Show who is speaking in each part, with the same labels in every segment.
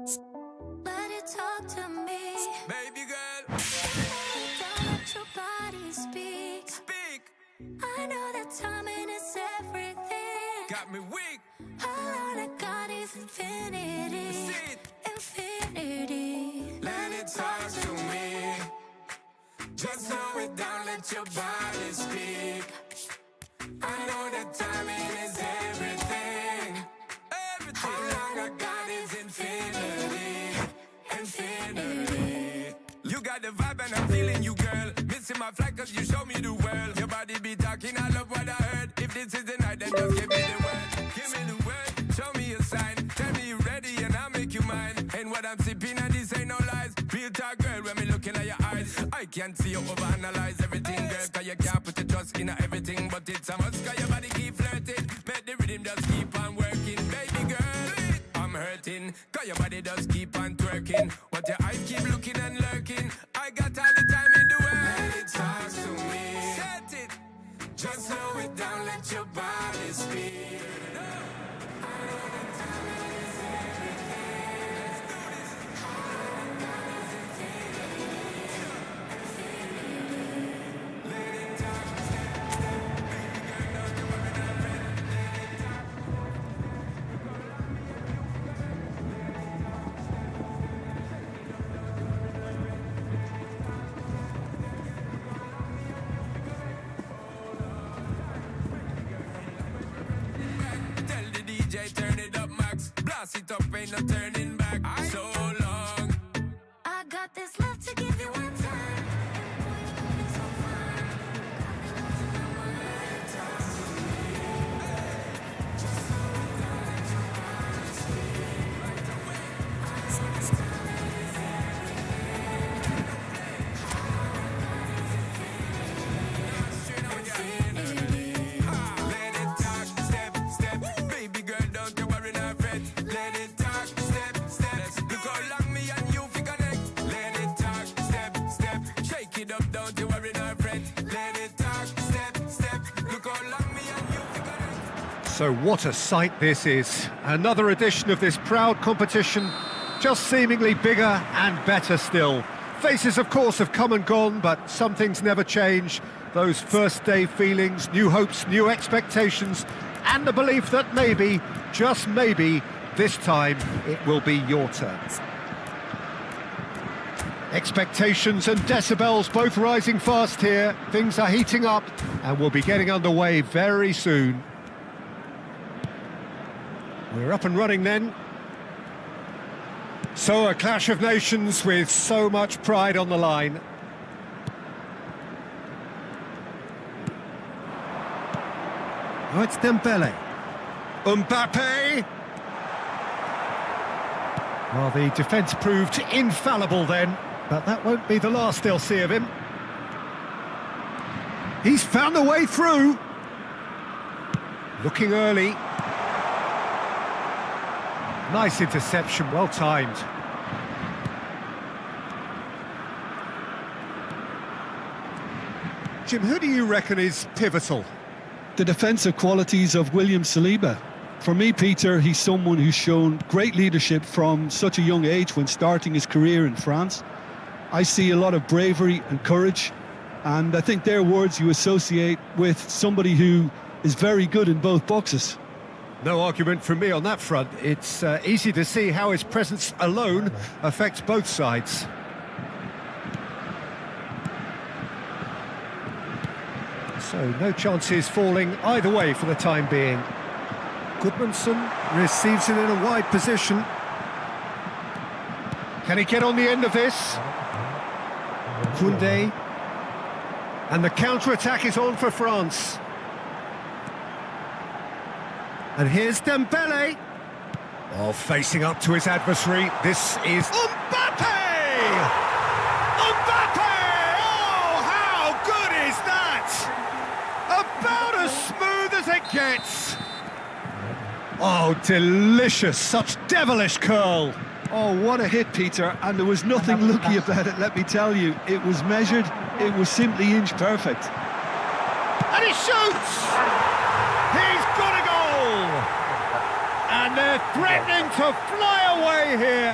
Speaker 1: Let it talk to me,
Speaker 2: Baby girl,
Speaker 1: don't let your body speak.
Speaker 2: speak.
Speaker 1: I know that timing is everything.
Speaker 2: Got me weak.
Speaker 1: All I got is infinity,
Speaker 2: See it.
Speaker 1: infinity.
Speaker 2: Let it talk to me. Just slow it down, let your body speak. I know that timing is everything. Everything. How long I got is infinity. Infinity. You got the vibe and I'm feeling you, girl. Missing my flight cause you show me the world. Your body be talking, I love what I heard. If this is the night, then just give me the word. Give me the word, show me a sign. Tell me you're ready and I'll make you mine. And what I'm sipping and this ain't no lies. Real talk, girl, when me looking at your eyes. I can't see you overanalyze everything, girl. Cause you can't put the trust in everything. But it's a must cause your body keep flirting. Make the rhythm just keep on working. Baby girl, I'm hurting. Cause your body just keep on twerking. But your eyes keep looking and lurking. I got all the time in the world. Let it talk to me. Set it. Just slow it down, let your body speak. Tell the DJ turn it up max. Blast it up, ain't no turning back. So long.
Speaker 1: I got this love to give you one time. And boy, you got me so fine. Got me losing my mind. Talk to me. Just slow it down, let your body speak. I know that timing is everything.
Speaker 2: Straight on your infinity. Let it talk, step, step. Baby girl, don't you worry, not fret. Let it talk, step, step. Look how long me and you fi connect. Let it talk, step, step. Shake it up, don't you worry, not fret. Let it talk, step, step. Look how long me and you fi connect.
Speaker 3: So what a sight this is. Another edition of this proud competition, just seemingly bigger and better still. Faces, of course, have come and gone, but some things never change. Those first day feelings, new hopes, new expectations, and the belief that maybe, just maybe, this time it will be your turn. Expectations and decibels both rising fast here. Things are heating up and we'll be getting underway very soon. We're up and running then. So a clash of nations with so much pride on the line. Oh, it's Dembele. Mbappe! Well, the defence proved infallible then, but that won't be the last they'll see of him. He's found a way through. Looking early. Nice interception, well timed. Jim, who do you reckon is pivotal?
Speaker 4: The defensive qualities of William Saliba. For me, Peter, he's someone who's shown great leadership from such a young age when starting his career in France. I see a lot of bravery and courage, and I think they're words you associate with somebody who is very good in both boxes.
Speaker 3: No argument from me on that front. It's easy to see how his presence alone affects both sides. So no chances falling either way for the time being. Goodmanson receives it in a wide position. Can he get on the end of this? Koundé. And the counter-attack is on for France. And here's Dembele. Oh, facing up to his adversary. This is Mbappe! Mbappe! Oh, how good is that? About as smooth as it gets. Oh, delicious. Such devilish curl.
Speaker 4: Oh, what a hit, Peter, and there was nothing lucky about it, let me tell you. It was measured, it was simply inch perfect.
Speaker 3: And he shoots! He's got a goal! And And they're threatening to fly away here.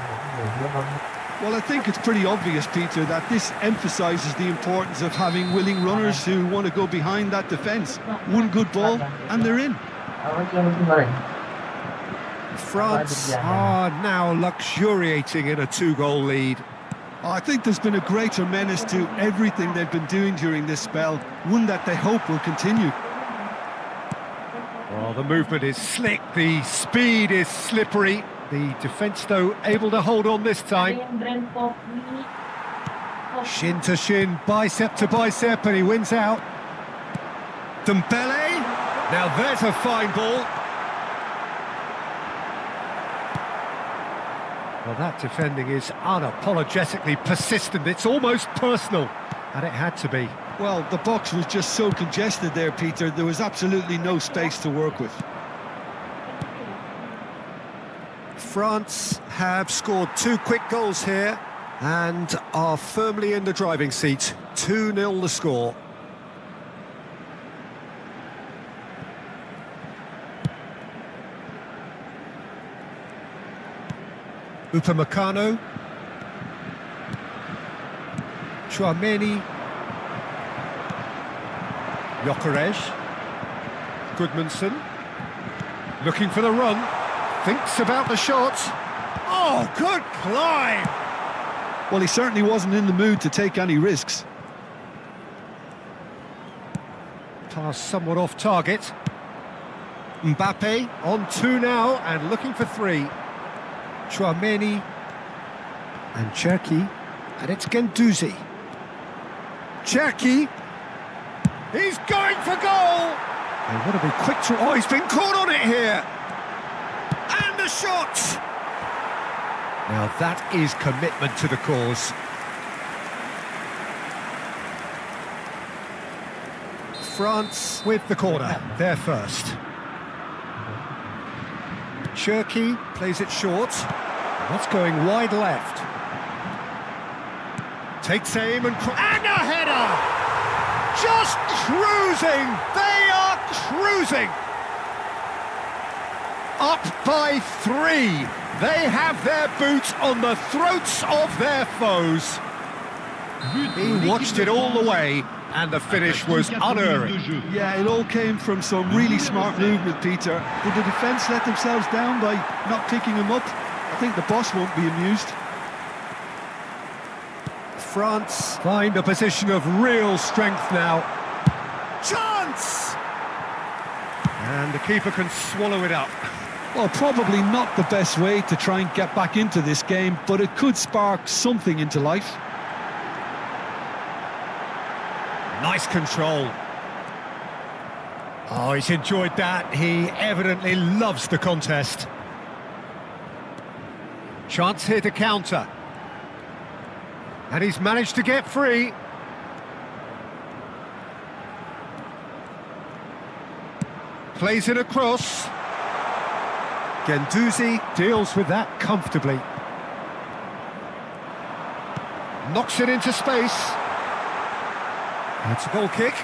Speaker 4: Well, I think it's pretty obvious, Peter, that this emphasises the importance of having willing runners who want to go behind that defence. One good ball, and they're in.
Speaker 3: France are now luxuriating in a 2-goal lead.
Speaker 4: I think there's been a greater menace to everything they've been doing during this spell, one that they hope will continue.
Speaker 3: Well, the movement is slick, the speed is slippery. The defence, though, able to hold on this time. Shin to shin, bicep to bicep, and he wins out. Dembele. Now there's a fine ball. Well, that defending is unapologetically persistent. It's almost personal, and it had to be.
Speaker 4: Well, the box was just so congested there, Peter. There was absolutely no space to work with.
Speaker 3: France have scored 2 quick goals here and are firmly in the driving seat. 2-0 the score. Upamecano. Chouameni. Gyökeres. Goodmanson. Looking for the run. Thinks about the shot. Oh, good climb!
Speaker 4: Well, he certainly wasn't in the mood to take any risks.
Speaker 3: Pass somewhat off target. Mbappe on 2 now and looking for 3. Chouameni and Cherki, and it's Guendouzi. Cherki, he's going for goal! They want to be quick to... Oh, he's been caught on it here! And the shot! Now that is commitment to the cause. France with the corner, they're first. Cherki plays it short. That's going wide left. Takes aim and a header! Just cruising! They are cruising! Up by 3. They have their boots on the throats of their foes. He watched it all the way, and the finish was unerring.
Speaker 4: Yeah, it all came from some really smart movement, Peter. Did the defence let themselves down by not picking him up? I think the boss won't be amused.
Speaker 3: France find a position of real strength now. Chance! And the keeper can swallow it up.
Speaker 4: Well, probably not the best way to try and get back into this game, but it could spark something into life.
Speaker 3: Nice control. Oh, he's enjoyed that. He evidently loves the contest. Chance here to counter. And he's managed to get free. Plays it across. Guendouzi deals with that comfortably. Knocks it into space. That's a goal kick.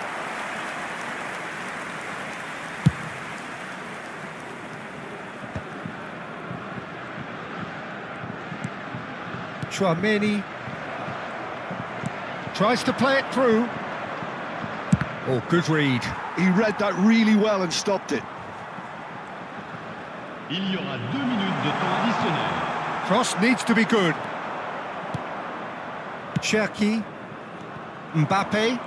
Speaker 3: Chouameni tries to play it through. Oh, good read.
Speaker 4: He read that really well and stopped it.
Speaker 5: Il y aura 2 minutes de temps additionnel.
Speaker 3: Cross needs to be good. Cherki. Mbappe.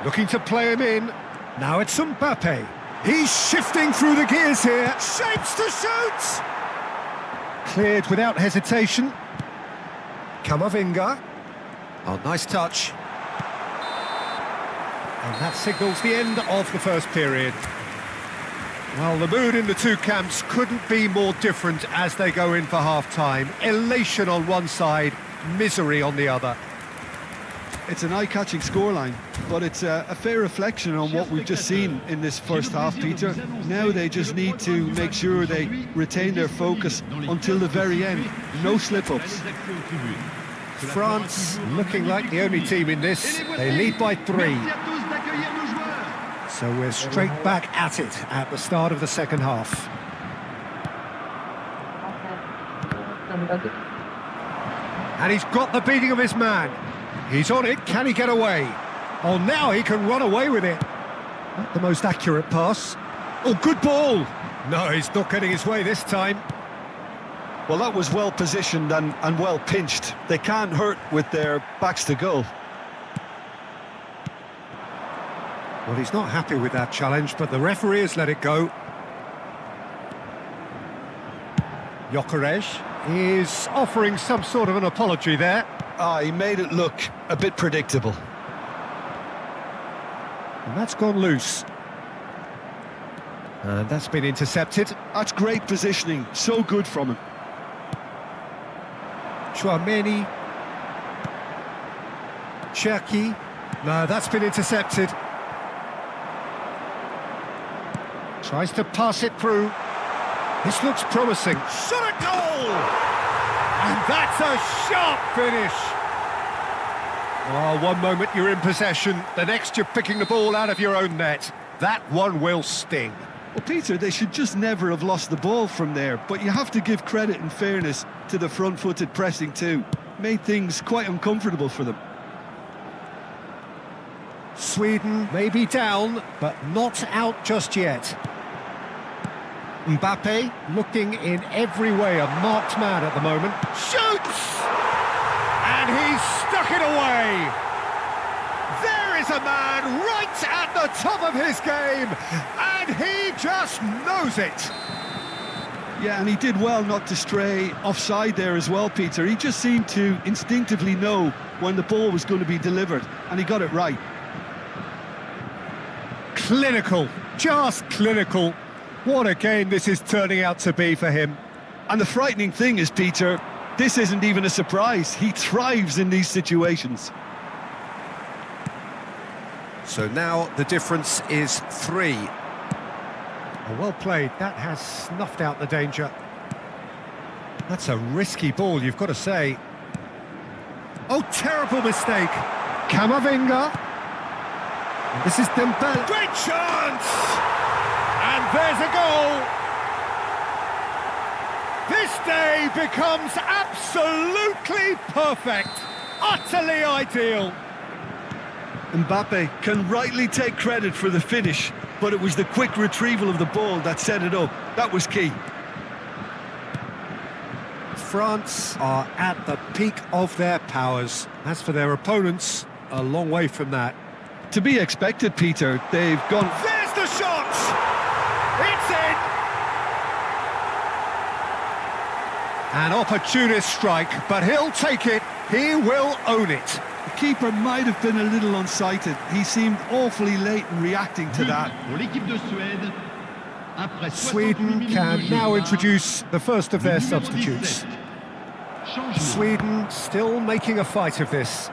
Speaker 3: Looking to play him in. Now it's Mbappe. He's shifting through the gears here. Shapes to shoot! Cleared without hesitation. Camavinga. Oh, nice touch. And that signals the end of the first period. Well, the mood in the two camps couldn't be more different as they go in for half-time. Elation on one side, misery on the other.
Speaker 4: It's an eye-catching scoreline, but it's a fair reflection on what we've just seen in this first half, Peter. Now they just need to make sure they retain their focus until the very end. No slip-ups.
Speaker 3: France looking like the only team in this. They lead by 3. So we're straight back at it at the start of the second half. And he's got the beating of his man. He's on it, can he get away? Oh, now he can run away with it. Not the most accurate pass. Oh, good ball. No, he's not getting his way this time.
Speaker 4: Well, that was well positioned and well pinched. They can't hurt with their backs to goal.
Speaker 3: Well, he's not happy with that challenge, but the referee has let it go. Gyökeres is offering some sort of an apology there.
Speaker 4: He made it look a bit predictable.
Speaker 3: And that's gone loose. And that's been intercepted.
Speaker 4: That's great positioning, so good from him.
Speaker 3: Chouameni. Cherki. No, that's been intercepted. Tries to pass it through. This looks promising. Shot a goal! And that's a sharp finish. Oh, one moment you're in possession, the next you're picking the ball out of your own net. That one will sting.
Speaker 4: Well, Peter, they should just never have lost the ball from there, but you have to give credit and fairness to the front-footed pressing too. Made things quite uncomfortable for them.
Speaker 3: Sweden may be down, but not out just yet. Mbappe looking in every way a marked man at the moment. Shoots! And he's stuck it away! There is a man right at the top of his game, and he just knows it.
Speaker 4: Yeah, and he did well not to stray offside there as well, Peter. He just seemed to instinctively know when the ball was going to be delivered, and he got it right.
Speaker 3: Clinical, just clinical. What a game this is turning out to be for him.
Speaker 4: And the frightening thing is, Peter, this isn't even a surprise. He thrives in these situations.
Speaker 3: So now the difference is 3. Well played, that has snuffed out the danger. That's a risky ball, you've got to say. Oh, terrible mistake. Camavinga. And this is Dembele. Great chance! And there's a goal! This day becomes absolutely perfect, utterly ideal.
Speaker 4: Mbappe can rightly take credit for the finish, but it was the quick retrieval of the ball that set it up. That was key.
Speaker 3: France are at the peak of their powers. As for their opponents, a long way from that.
Speaker 4: To be expected, Peter. They've gone...
Speaker 3: There's the shot! It's in! An opportunist strike, but he'll take it. He will own it.
Speaker 4: The keeper might have been a little unsighted. He seemed awfully late in reacting to that.
Speaker 5: Pour l'équipe de Suède, après 68
Speaker 3: Sweden
Speaker 5: minutes
Speaker 3: can
Speaker 5: de
Speaker 3: now
Speaker 5: jeu,
Speaker 3: introduce the first of their
Speaker 5: numéro
Speaker 3: substitutes.
Speaker 5: 17. Changement.
Speaker 3: Sweden still making a fight of this.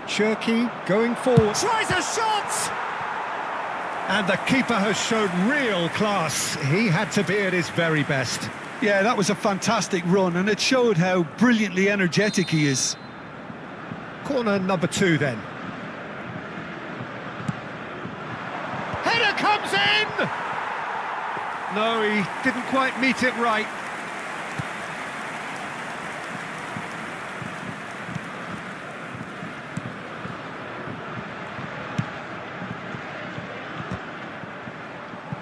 Speaker 3: Cherki going forward. Tries a shot! And the keeper has shown real class. He had to be at his very best.
Speaker 4: Yeah, that was a fantastic run, and it showed how brilliantly energetic he is.
Speaker 3: Corner number 2 then. Header comes in! No, he didn't quite meet it right.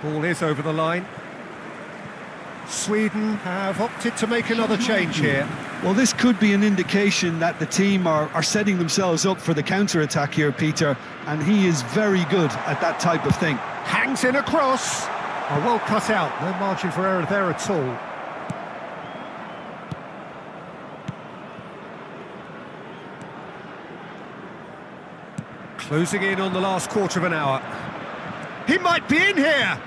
Speaker 3: Ball is over the line. Sweden have opted to make another change here.
Speaker 4: Well, this could be an indication that the team are setting themselves up for the counter-attack here, Peter, and he is very good at that type of thing.
Speaker 3: Hangs in a cross. Oh, well cut out. No margin for error there at all. Closing in on the last quarter of an hour. He might be in here!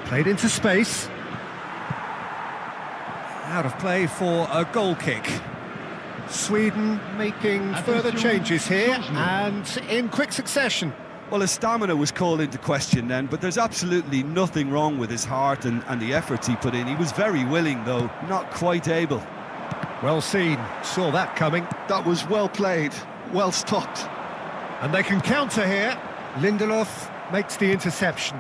Speaker 3: Played into space. Out of play for a goal kick. Sweden making further changes here and in quick succession.
Speaker 4: Well, his stamina was called into question then, but there's absolutely nothing wrong with his heart and the efforts he put in. He was very willing, though, not quite able.
Speaker 3: Well seen, saw that coming.
Speaker 4: That was well played, well stopped.
Speaker 3: And they can counter here. Lindelof makes the interception.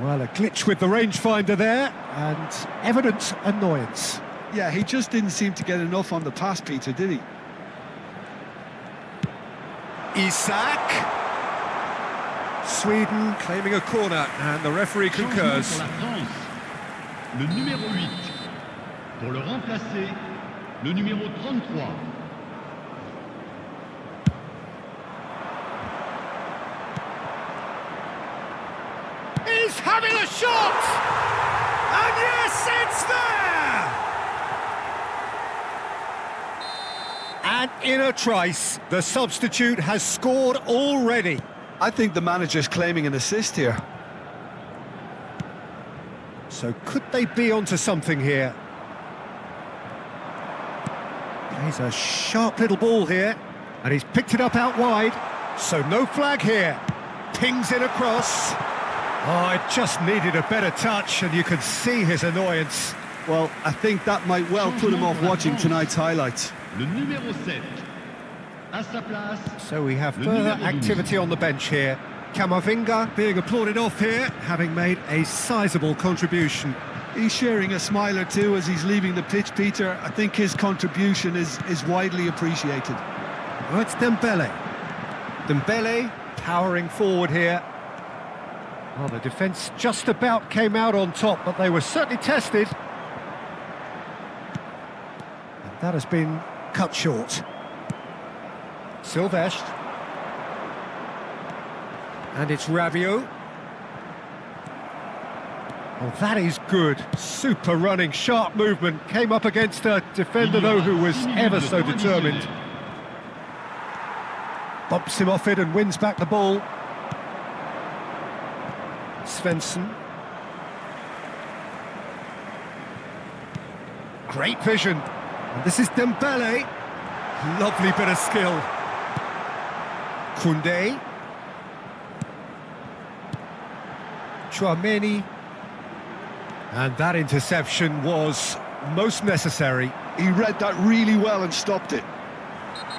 Speaker 3: Well, a glitch with the rangefinder there, and evident annoyance.
Speaker 4: Yeah, he just didn't seem to get enough on the pass, Peter, did he?
Speaker 3: Isak. Sweden claiming a corner, and the referee
Speaker 5: Changement
Speaker 3: concurs.
Speaker 5: pour la France. Le numéro 8. Pour le remplacer, le numéro 33.
Speaker 3: He's having a shot! And yes, it's there! And in a trice, the substitute has scored already.
Speaker 4: I think the manager's claiming an assist here.
Speaker 3: So could they be onto something here? Plays a sharp little ball here, and he's picked it up out wide. So no flag here. Pings it across. Oh, it just needed a better touch, and you could see his annoyance.
Speaker 4: Well, I think that might well put him off watching tonight's highlights.
Speaker 5: Le numéro 7. À sa place.
Speaker 3: So we have
Speaker 5: Le
Speaker 3: further
Speaker 5: numéro 12.
Speaker 3: activity on the bench here. Camavinga being applauded off here, having made a sizable contribution.
Speaker 4: He's sharing a smile or two as he's leaving the pitch, Peter. I think his contribution is widely appreciated.
Speaker 3: Oh, it's Dembele. Dembele powering forward here. Well, the defence just about came out on top, but they were certainly tested. And that has been cut short. Silvestre. And it's Rabiot. Oh, that is good. Super running, sharp movement. Came up against a defender, though, who was ever so determined. Bumps him off it and wins back the ball. Svensson. Great vision. And this is Dembele. Lovely bit of skill. Koundé. Chouameni. And that interception was most necessary.
Speaker 4: He read that really well and stopped it.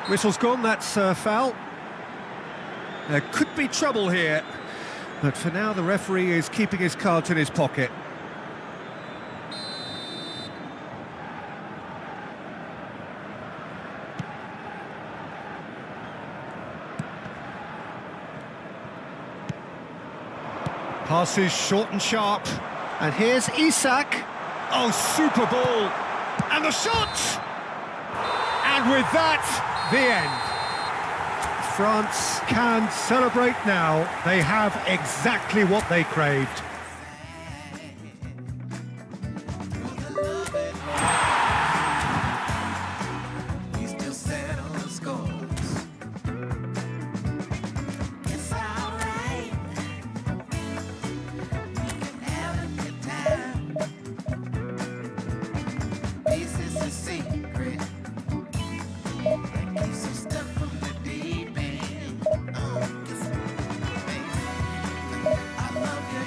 Speaker 3: Whistle's gone, that's a foul. There could be trouble here, but for now the referee is keeping his cards in his pocket. Passes short and sharp, and here's Isak. Oh, super ball, and the shot! And with that, the end. France can celebrate now. They have exactly what they craved.
Speaker 2: We still settle the scores.
Speaker 1: It's alright. We can have a good time.
Speaker 2: This is the secret that keeps us stuck from the deep end. I love you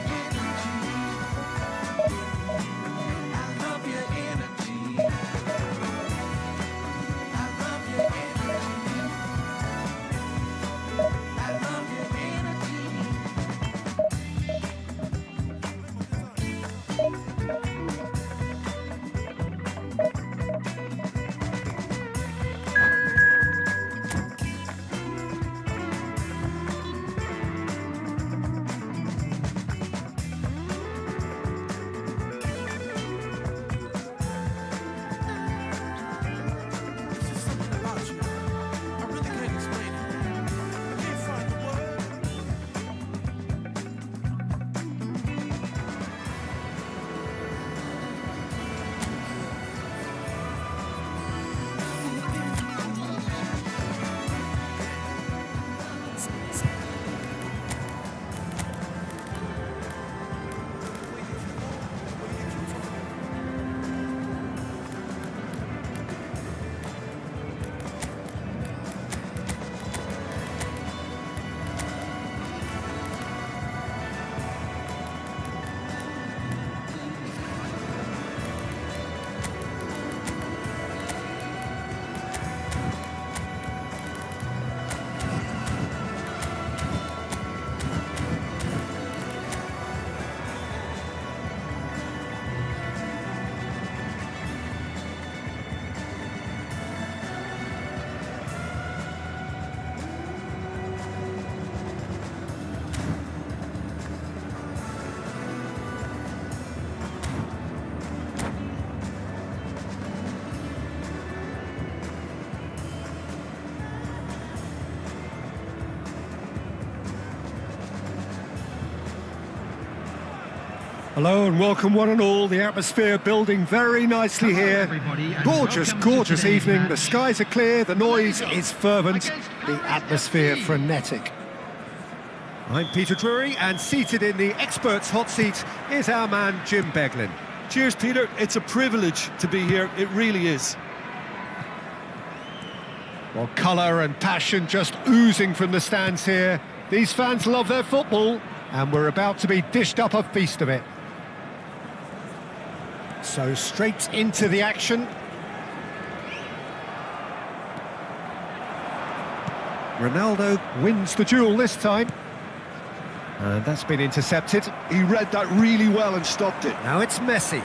Speaker 3: Hello and welcome one and all. The atmosphere building very nicely here.
Speaker 5: everybody, and
Speaker 3: Gorgeous,
Speaker 5: welcome to
Speaker 3: gorgeous
Speaker 5: today's
Speaker 3: evening. The
Speaker 5: match.
Speaker 3: skies are clear, the noise is fervent, the atmosphere frenetic. I'm Peter Drury, and seated in the experts' hot seat is our man Jim Beglin.
Speaker 4: Cheers, Peter. It's a privilege to be here. It really is.
Speaker 3: Well, colour and passion just oozing from the stands here. These fans love their football, and we're about to be dished up a feast of it. So straight into the action. Ronaldo wins the duel this time. And that's been intercepted.
Speaker 4: He read that really well and stopped it.
Speaker 3: Now it's Messi.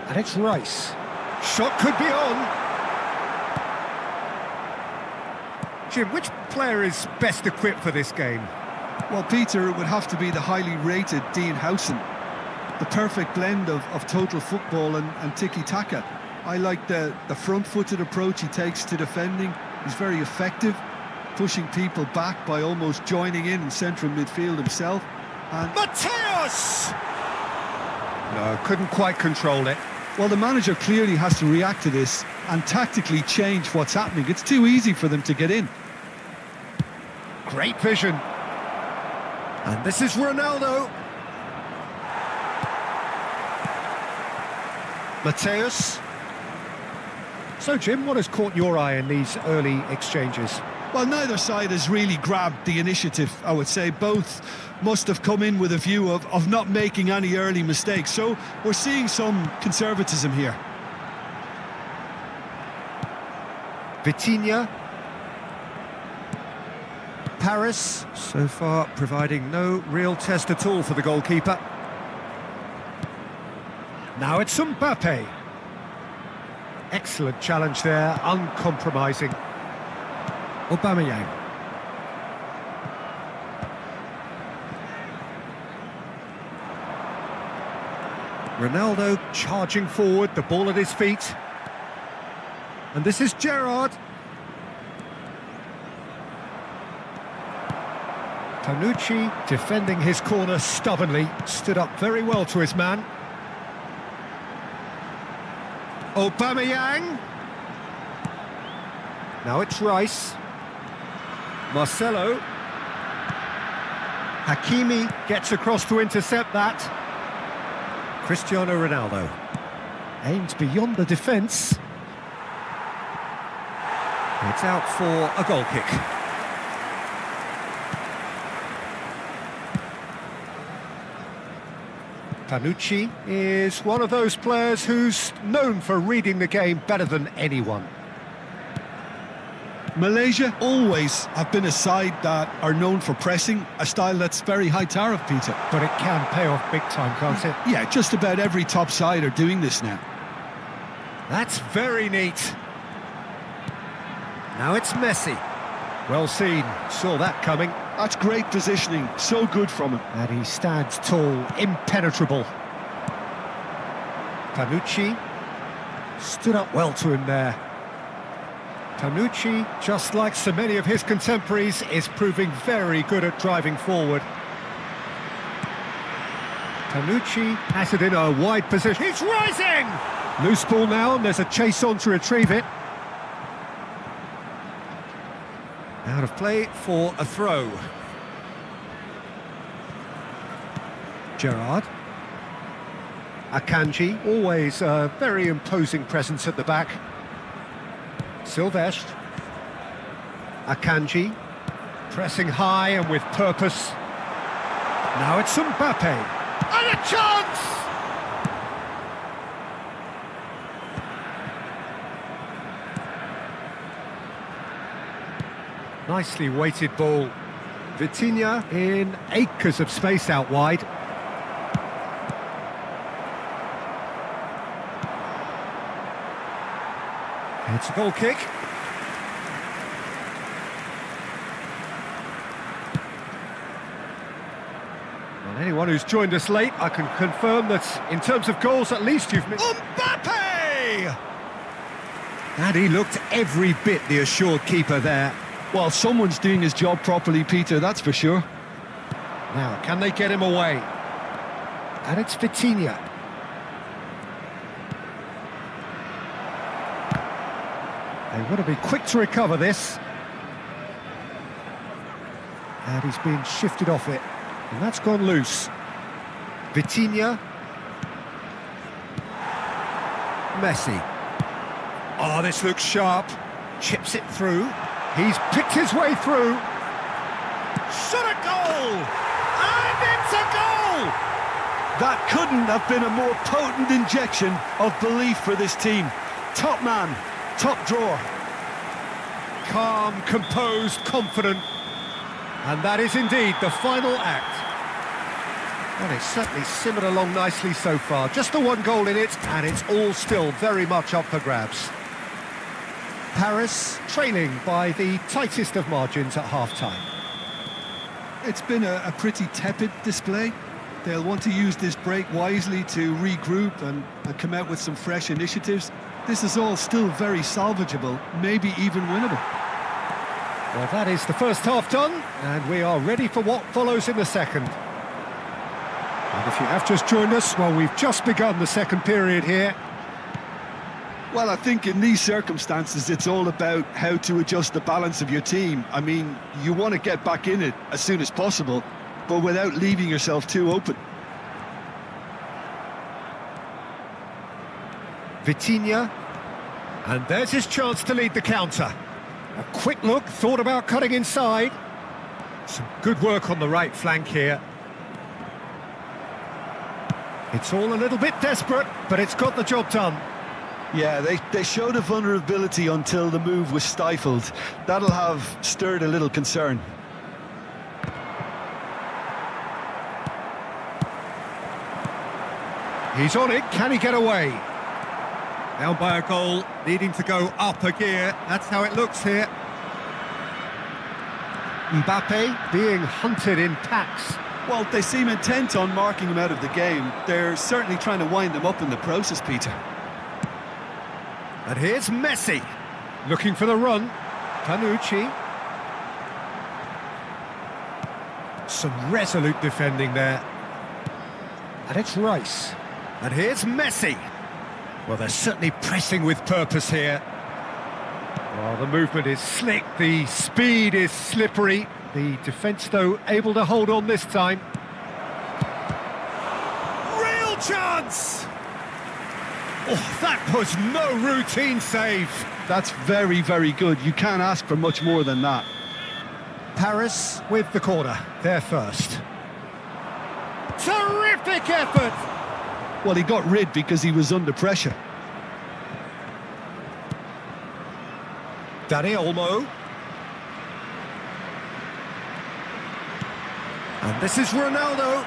Speaker 3: And it's Rice. Shot could be on. Jim, which player is best equipped for this game?
Speaker 4: Well, Peter, it would have to be the highly rated Dean Howson. The perfect blend of total football and tiki-taka. I like the front-footed approach he takes to defending. He's very effective, pushing people back by almost joining in central midfield himself. And
Speaker 3: Mateus! No, couldn't quite control it.
Speaker 4: well, the manager clearly has to react to this and tactically change what's happening. It's too easy for them to get in.
Speaker 3: Great vision. And this is Ronaldo. Mateus. So, Jim, what has caught your eye in these early exchanges?
Speaker 4: Well, neither side has really grabbed the initiative, I would say. Both must have come in with a view of not making any early mistakes. So we're seeing some conservatism here.
Speaker 3: Vitinha. Paris, so far providing no real test at all for the goalkeeper. Now it's Mbappe. Excellent challenge there, uncompromising. Aubameyang. Ronaldo charging forward, the ball at his feet. And this is Gerrard. Panucci defending his corner stubbornly, stood up very well to his man. Aubameyang. Now it's Rice. Marcelo. Hakimi gets across to intercept that. Cristiano Ronaldo aims beyond the defence. It's out for a goal kick. Panucci is one of those players who's known for reading the game better than anyone.
Speaker 4: Malaysia always have been a side that are known for pressing, a style that's very high tariff, Peter.
Speaker 3: But it can pay off big time, can't it?
Speaker 4: Yeah, just about every top side are doing this now.
Speaker 3: That's very neat. Now it's Messi. Well seen, saw that coming.
Speaker 4: That's great positioning, so good from him.
Speaker 3: And he stands tall, impenetrable. Panucci stood up well to him there. Panucci, just like so many of his contemporaries, is proving very good at driving forward. Panucci has it in a wide position. He's rising! Loose ball now, and there's a chase on to retrieve it. Out of play for a throw. Gerrard. Akanji, always a very imposing presence at the back. Silvestre. Akanji, pressing high and with purpose. Now it's Mbappe. And a chance! Nicely weighted ball. Vitinha in acres of space out wide. It's a goal kick. Well, anyone who's joined us late, I can confirm that in terms of goals, at least you've missed. Mbappe! away! And he looked every bit the assured keeper there.
Speaker 4: Well, someone's doing his job properly, Peter, that's for sure.
Speaker 3: Now, can they get him away? And it's Vitinha. They want to be quick to recover this. And he's being shifted off it. And that's gone loose. Vitinha. Messi. Oh, this looks sharp. Chips it through. He's picked his way through. Shot a goal! And it's a goal!
Speaker 4: That couldn't have been a more potent injection of belief for this team. Top man, top drawer.
Speaker 3: Calm, composed, confident. And that is indeed the final act. Well, it's certainly simmered along nicely so far. Just the one goal in it, and it's all still very much up for grabs. Paris trailing by the tightest of margins at half-time.
Speaker 4: It's been a pretty tepid display. They'll want to use this break wisely to regroup and come out with some fresh initiatives. This is all still very salvageable, maybe even winnable.
Speaker 3: Well, that is the first half done, and we are ready for what follows in the second. And if you have just joined us, well, we've just begun the second period here.
Speaker 4: Well, I think in these circumstances, it's all about how to adjust the balance of your team. I mean, you want to get back in it as soon as possible, but without leaving yourself too open.
Speaker 3: Vitinha, and there's his chance to lead the counter. A quick look, thought about cutting inside. Some good work on the right flank here. It's all a little bit desperate, but it's got the job done.
Speaker 4: Yeah, they showed a vulnerability until the move was stifled. That'll have stirred a little concern.
Speaker 3: He's on it, can he get away? Down by a goal, needing to go up a gear. That's how it looks here. Mbappe being hunted in packs.
Speaker 4: Well, they seem intent on marking him out of the game. They're certainly trying to wind him up in the process, Peter.
Speaker 3: And here's Messi, looking for the run. Panucci. Some resolute defending there. And it's Rice. And here's Messi. Well, they're certainly pressing with purpose here. Well, the movement is slick, the speed is slippery. The defence, though, able to hold on this time. Real chance! Oh, that was no routine save.
Speaker 4: That's very, very good. You can't ask for much more than that.
Speaker 3: Paris with the corner, they're first. Terrific effort!
Speaker 4: Well, he got rid because he was under pressure.
Speaker 3: Dani Olmo. And this is Ronaldo.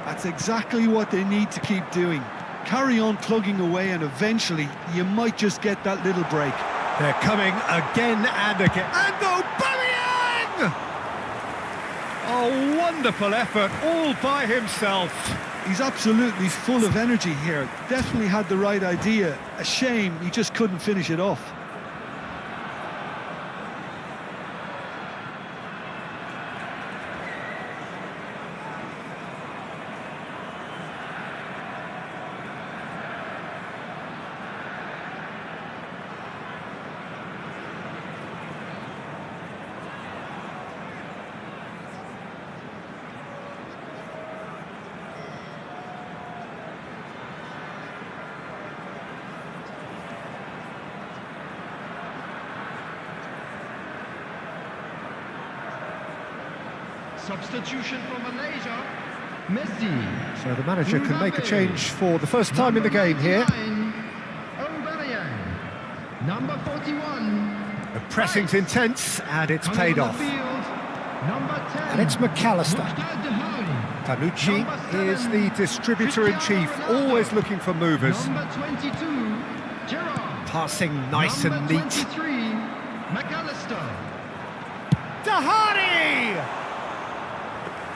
Speaker 4: That's exactly what they need to keep doing. Carry on plugging away and eventually you might just get that little break.
Speaker 3: They're coming again and again. And Aubameyang! A wonderful effort all by himself.
Speaker 4: He's absolutely full of energy here. Definitely had the right idea. A shame he just couldn't finish it off.
Speaker 5: Substitution from Malaysia, Messi.
Speaker 3: So the manager can make a change for the first time in the game here.
Speaker 5: Aubameyang. Number 41.
Speaker 3: The pressing's intense and it's paid off.
Speaker 5: Number 10.
Speaker 3: And it's McAllister. Panucci is the distributor-in-chief, always looking for movers.
Speaker 5: Number 22. Gerrard.
Speaker 3: Passing nice and
Speaker 5: Number
Speaker 3: neat.
Speaker 5: 23. McAllister.
Speaker 3: Dahani!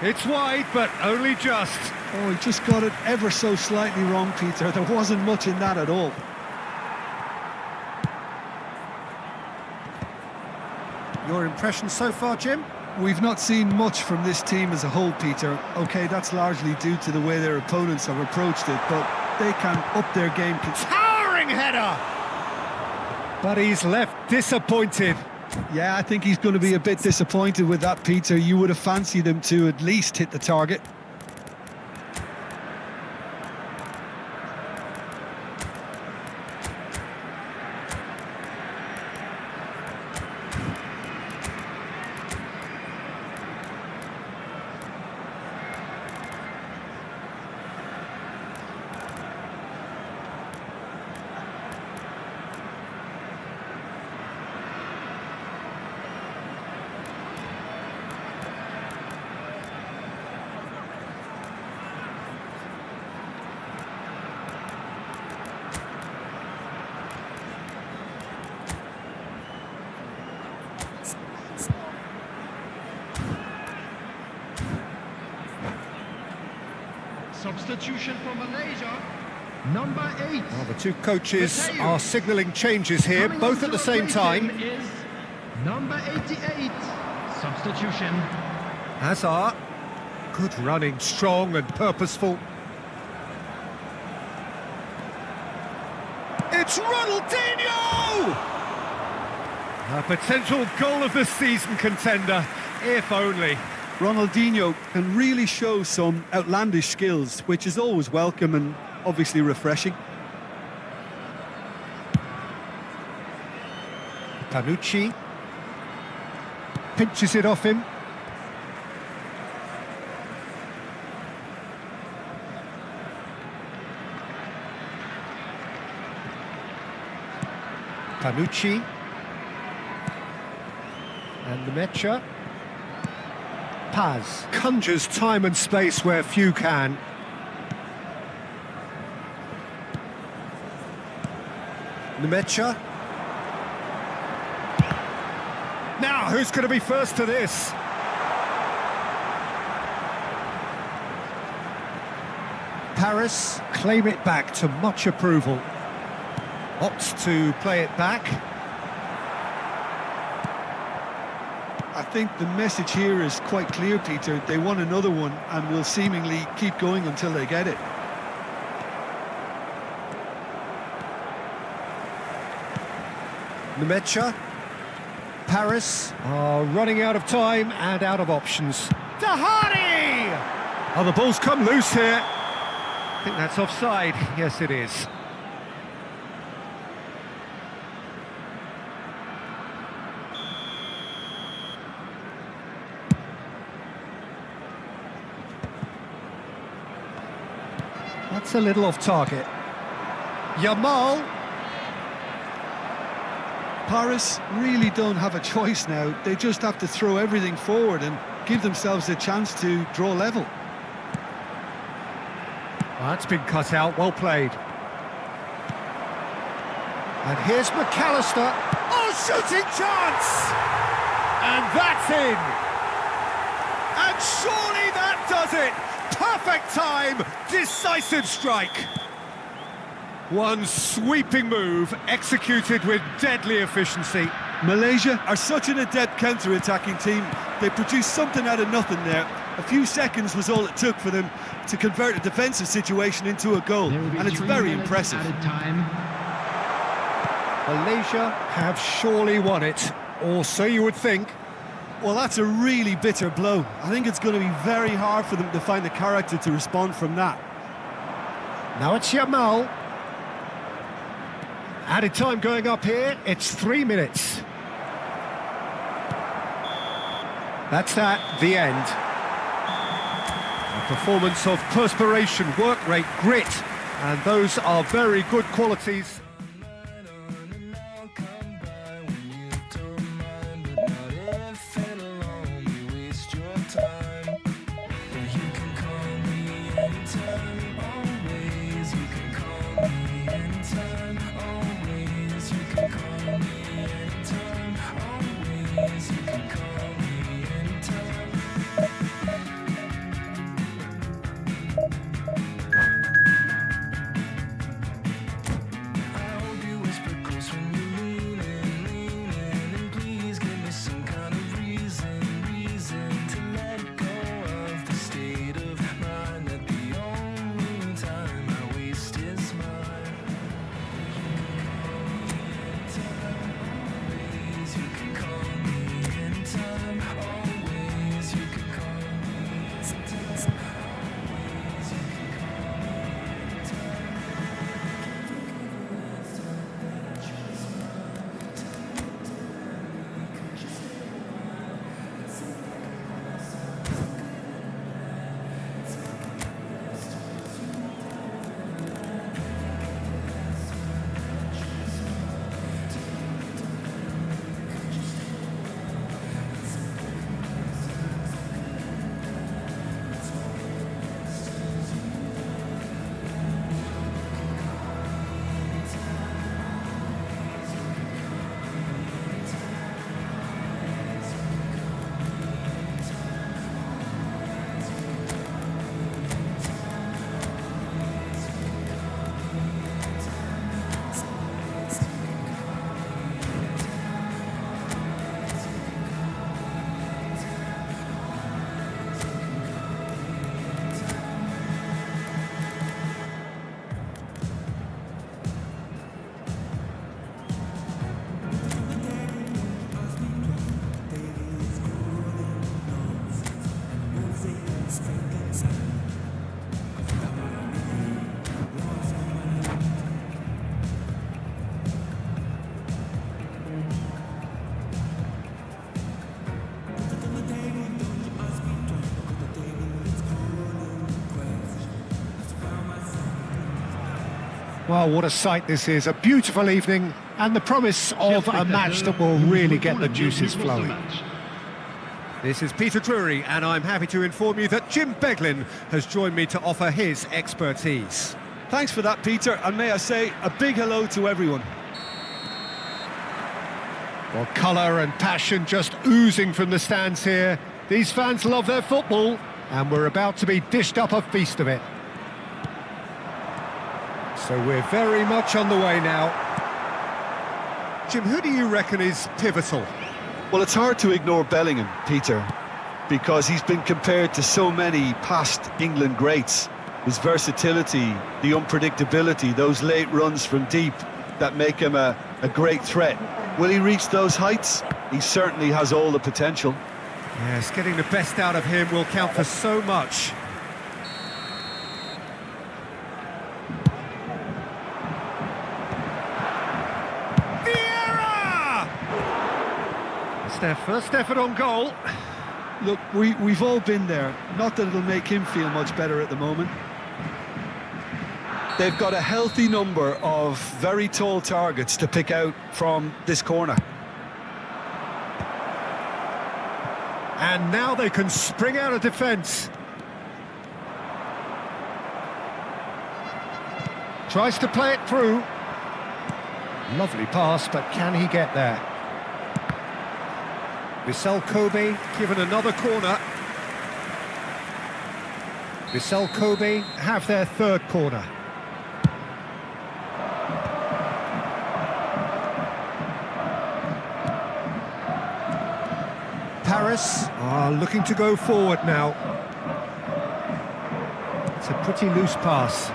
Speaker 3: It's wide, but only just.
Speaker 4: Oh, he just got it ever so slightly wrong, Peter. There wasn't much in that at all.
Speaker 3: Your impression so far, Jim?
Speaker 4: We've not seen much from this team as a whole, Peter. OK, that's largely due to the way their opponents have approached it, but they can up their game.
Speaker 3: Towering header! But he's left disappointed.
Speaker 4: Yeah, I think he's going to be a bit disappointed with that, Peter. You would have fancied him to at least hit the target.
Speaker 5: Substitution for Malaysia, number 8.
Speaker 3: Well, the two coaches are signalling changes here, both at the same time.
Speaker 5: Is number 88. Substitution.
Speaker 3: Hazard, good running, strong and purposeful. It's Ronaldinho! A potential goal of the season contender, if only.
Speaker 4: Ronaldinho can really show some outlandish skills, which is always welcome and obviously refreshing.
Speaker 3: Tanucci pinches it off him. Tanucci and the Mecha. Paz conjures time and space where few can. Nemecha. Now, who's going to be first to this? Paris claim it back to much approval. Opts to play it back.
Speaker 4: I think the message here is quite clear, Peter. They want another one and will seemingly keep going until they get it.
Speaker 3: Nemecha. Paris are running out of time and out of options. Dahani! Oh, the ball's come loose here. I think that's offside. Yes, it is. That's a little off target. Yamal.
Speaker 4: Paris really don't have a choice now. They just have to throw everything forward and give themselves a chance to draw level.
Speaker 3: Well, that's been cut out, well played. And here's McAllister. Oh, shooting chance! And that's in! And surely that does it! Perfect time, decisive strike. One sweeping move, executed with deadly efficiency.
Speaker 4: Malaysia are such an adept counter-attacking team. They produced something out of nothing there. A few seconds was all it took for them to convert a defensive situation into a goal, and it's very impressive.
Speaker 3: Malaysia have surely won it, or so you would think.
Speaker 4: Well, that's a really bitter blow. I think it's going to be very hard for them to find the character to respond from that.
Speaker 3: Now it's Yamal. Added time going up here, it's 3 minutes. That's the end. A performance of perspiration, work rate, grit, and those are very good qualities. Well, what a sight this is. A beautiful evening and the promise of a match that will really get the juices flowing. This is Peter Drury, and I'm happy to inform you that Jim Beglin has joined me to offer his expertise.
Speaker 4: Thanks for that, Peter, and may I say a big hello to everyone.
Speaker 3: Well, colour and passion just oozing from the stands here. These fans love their football, and we're about to be dished up a feast of it. So we're very much on the way now. Jim, who do you reckon is pivotal?
Speaker 4: Well, it's hard to ignore Bellingham, Peter, because he's been compared to so many past England greats. His versatility, the unpredictability, those late runs from deep that make him a great threat. Will he reach those heights? He certainly has all the potential.
Speaker 3: Yes, getting the best out of him will count for so much. Their first effort on goal.
Speaker 4: Look, we've all been there. Not that it'll make him feel much better at the moment. They've got a healthy number of very tall targets to pick out from this corner.
Speaker 3: And now they can spring out of defence. Tries to play it through. Lovely pass, but can he get there? Vissel Kobe given another corner. Vissel Kobe have their third corner. Paris are looking to go forward now. It's a pretty loose pass.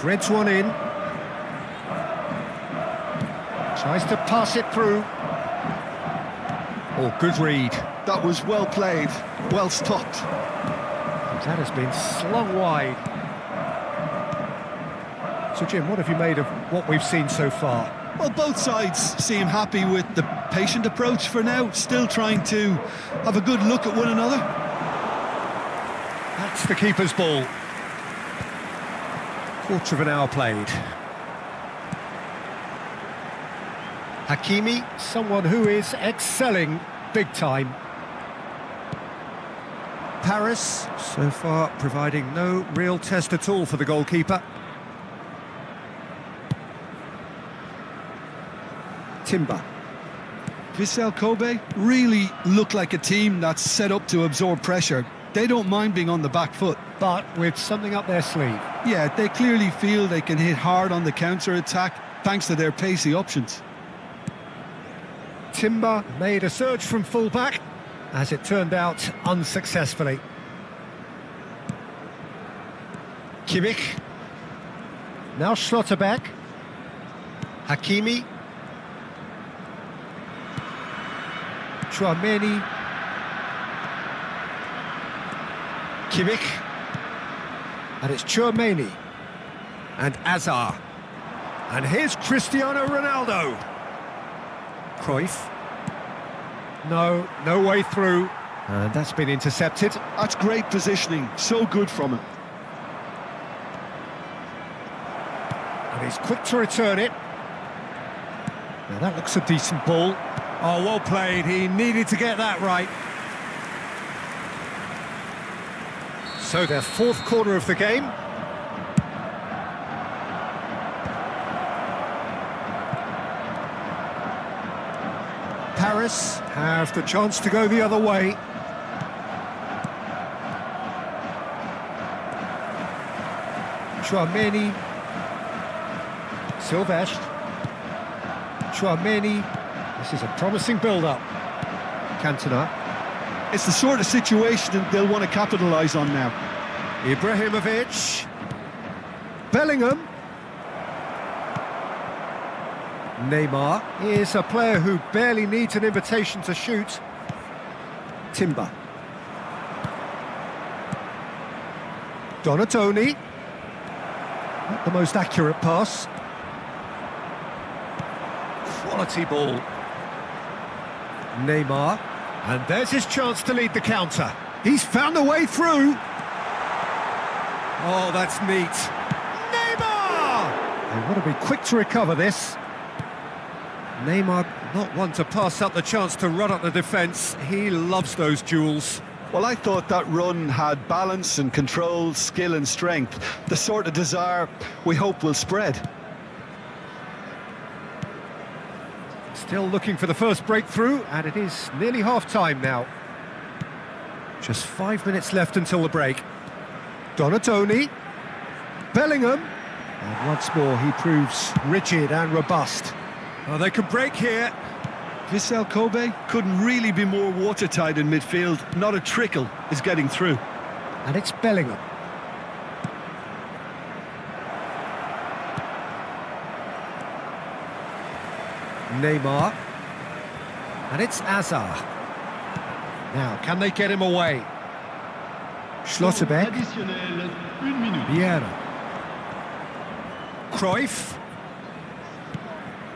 Speaker 3: Threads one in. Tries to pass it through. Oh, good read.
Speaker 4: That was well played, well stopped.
Speaker 3: That has been slung wide. So, Jim, what have you made of what we've seen so far?
Speaker 4: Well, both sides seem happy with the patient approach for now, still trying to have a good look at one another.
Speaker 3: That's the keeper's ball. Quarter of an hour played. Hakimi, someone who is excelling big time. Paris, so far providing no real test at all for the goalkeeper. Timber.
Speaker 4: Vissel Kobe really look like a team that's set up to absorb pressure. They don't mind being on the back foot.
Speaker 3: But with something up their sleeve.
Speaker 4: Yeah, they clearly feel they can hit hard on the counter-attack thanks to their pacey options.
Speaker 3: Timber made a surge from full-back, as it turned out unsuccessfully. Kimmich. Now Schlotterbeck. Hakimi. Chouameni. Kimmich. And it's Chouameni. And Azar. And here's Cristiano Ronaldo. Cruyff. No way through. And that's been intercepted.
Speaker 4: That's great positioning, so good from him.
Speaker 3: And he's quick to return it. Now that looks a decent ball. Oh, well played. He needed to get that right. So their fourth corner of the game. Paris have the chance to go the other way. Chouameni. Silvestre. Chouameni. This is a promising build-up. Cantona.
Speaker 4: It's the sort of situation they'll want to capitalise on now.
Speaker 3: Ibrahimovic. Bellingham. Neymar is a player who barely needs an invitation to shoot. Timber. Donatoni. Not the most accurate pass. Quality ball. Neymar. And there's his chance to lead the counter. He's found a way through. Oh, that's neat. Neymar! They want to be quick to recover this. Neymar, not one to pass up the chance to run up the defence. He loves those duels.
Speaker 4: Well, I thought that run had balance and control, skill and strength. The sort of desire we hope will spread.
Speaker 3: Still looking for the first breakthrough, and it is nearly half-time now. Just 5 minutes left until the break. Donatoni. Bellingham. And once more, he proves rigid and robust. Oh, they can break here.
Speaker 4: Vissel Kobe couldn't really be more watertight in midfield. Not a trickle is getting through.
Speaker 3: And it's Bellingham. Neymar. And it's Azar. Now, can they get him away? Schlotterbeck.
Speaker 5: Additionnel, 1 minute.
Speaker 3: Vieira. Cruyff.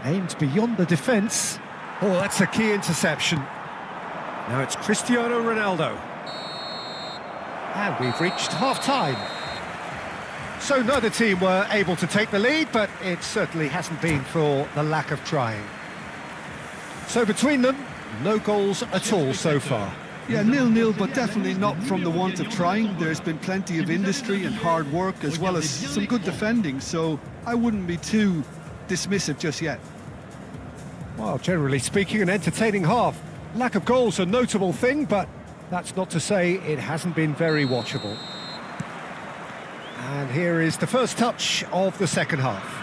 Speaker 3: Aimed beyond the defence. Oh, that's a key interception. Now it's Cristiano Ronaldo. And we've reached half-time. So neither team were able to take the lead, but it certainly hasn't been for the lack of trying. So between them, no goals at all so far.
Speaker 4: Yeah, 0-0, but definitely not from the want of trying. There's been plenty of industry and hard work, as well as some good defending, so I wouldn't be too dismissive just yet.
Speaker 3: Well, generally speaking, an entertaining half. Lack of goals a notable thing, but that's not to say it hasn't been very watchable. And here is the first touch of the second half.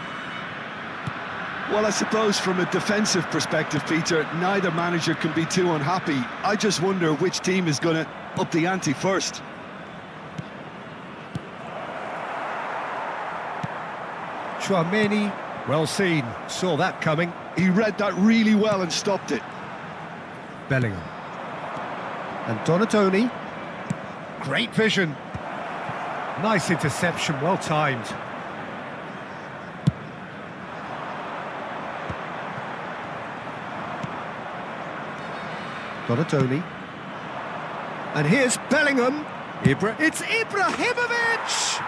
Speaker 4: Well, I suppose from a defensive perspective, Peter, neither manager can be too unhappy. I just wonder which team is going to up the ante first.
Speaker 3: Chouameni, well seen, saw that coming.
Speaker 4: He read that really well and stopped it.
Speaker 3: Bellingham. And Donatoni. Great vision. Nice interception, well timed. Donatoni. And here's Bellingham. It's Ibrahimovic!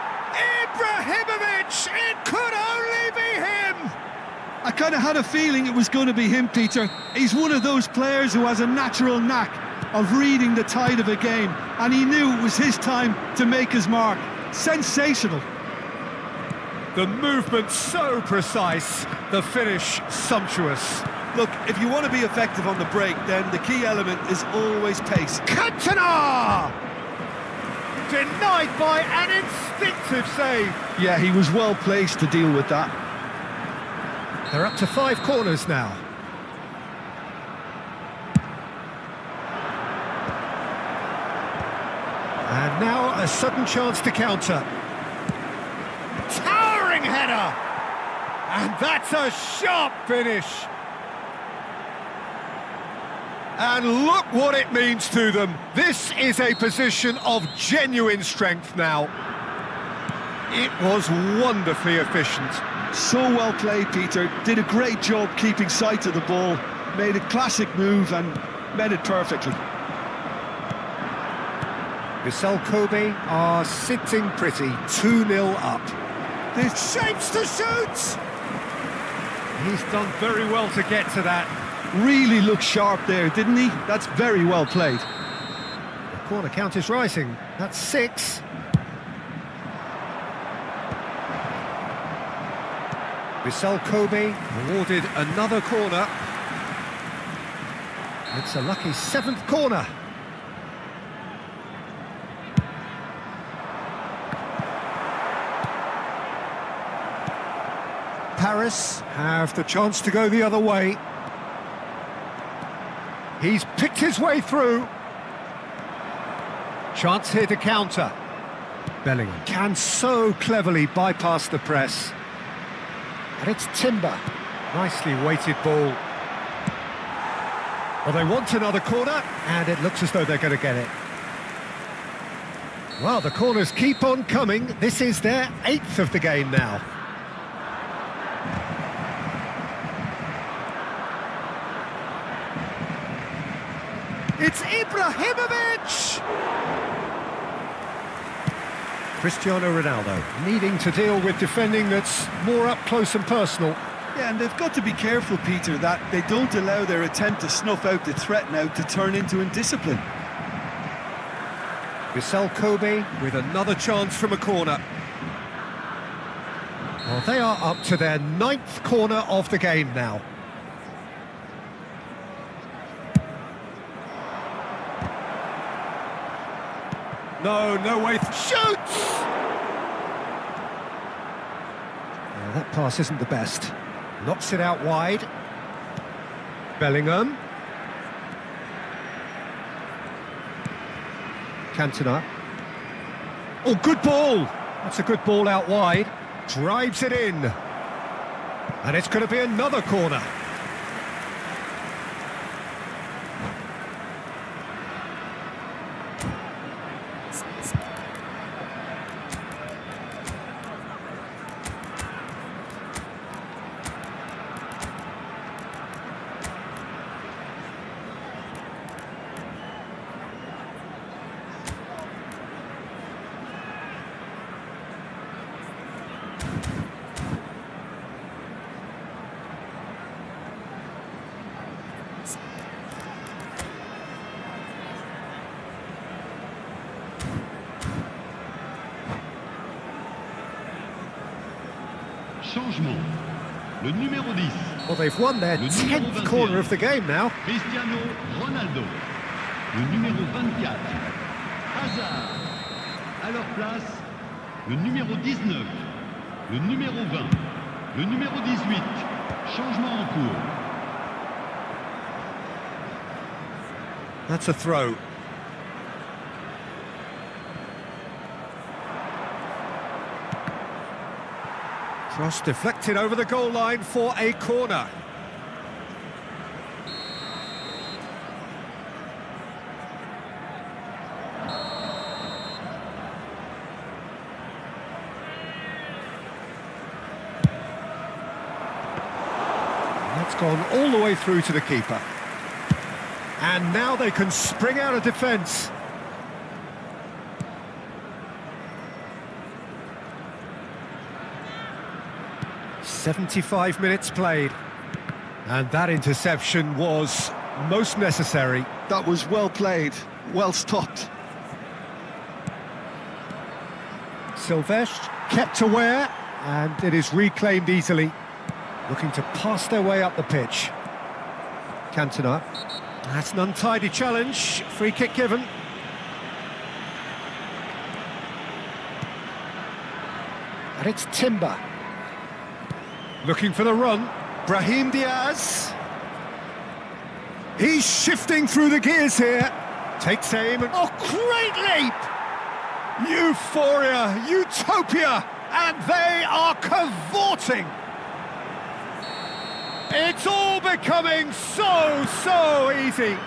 Speaker 3: Ibrahimovic! It could only be him!
Speaker 4: I kind of had a feeling it was going to be him, Peter. He's one of those players who has a natural knack of reading the tide of a game, and he knew it was his time to make his mark. Sensational.
Speaker 3: The movement so precise, the finish sumptuous.
Speaker 4: Look, if you want to be effective on the break, then the key element is always pace.
Speaker 3: Cantona! Denied by an instinctive save.
Speaker 4: Yeah, he was well placed to deal with that.
Speaker 3: They're up to 5 corners now. And now a sudden chance to counter. Towering header! And that's a sharp finish. And look what it means to them. This is a position of genuine strength now. It was wonderfully efficient.
Speaker 4: So well played, Peter. Did a great job keeping sight of the ball. Made a classic move and met it perfectly.
Speaker 3: Vissel Kobe are sitting pretty, 2-0 up. This shapes to shoot! He's done very well to get to that.
Speaker 4: Really looked sharp there, didn't he? That's very well played.
Speaker 3: The corner count is rising. That's 6. Vissel Kobe awarded another corner. It's a lucky 7th corner. Paris have the chance to go the other way. He's picked his way through. Chance here to counter. Bellingham can so cleverly bypass the press. And it's Timber. Nicely weighted ball. Well, they want another corner, and it looks as though they're going to get it. Well, the corners keep on coming. This is their 8th of the game now. It's Ibrahimovic! Cristiano Ronaldo needing to deal with defending that's more up close and personal.
Speaker 4: Yeah, and they've got to be careful, Peter, that they don't allow their attempt to snuff out the threat now to turn into indiscipline.
Speaker 3: Vissel Kobe with another chance from a corner. Well, they are up to their 9th corner of the game now. No way. Shoots! Well, that pass isn't the best. Knocks it out wide. Bellingham. Cantona. Oh, good ball! That's a good ball out wide. Drives it in. And it's going to be another corner.
Speaker 5: Changement. Le numéro 10.
Speaker 3: Well, they've won their 10th corner of the game now.
Speaker 5: Cristiano Ronaldo. Le numéro 24. Hazard. À leur place, le numéro 19. Le numéro 20. Le numéro 18. Changement en cours.
Speaker 3: That's a throw. Cross deflected over the goal line for a corner. That's gone all the way through to the keeper. And now they can spring out of defence. "75 minutes played." And that interception was most necessary.
Speaker 4: That was well played, well stopped.
Speaker 3: Silvestre kept aware, and it is reclaimed easily. Looking to pass their way up the pitch. Cantona. That's an untidy challenge. Free kick given. And it's Timber. Looking for the run. Brahim Diaz. He's shifting through the gears here. Takes aim. And, oh, great leap! Euphoria, utopia, and they are cavorting. It's all becoming so easy.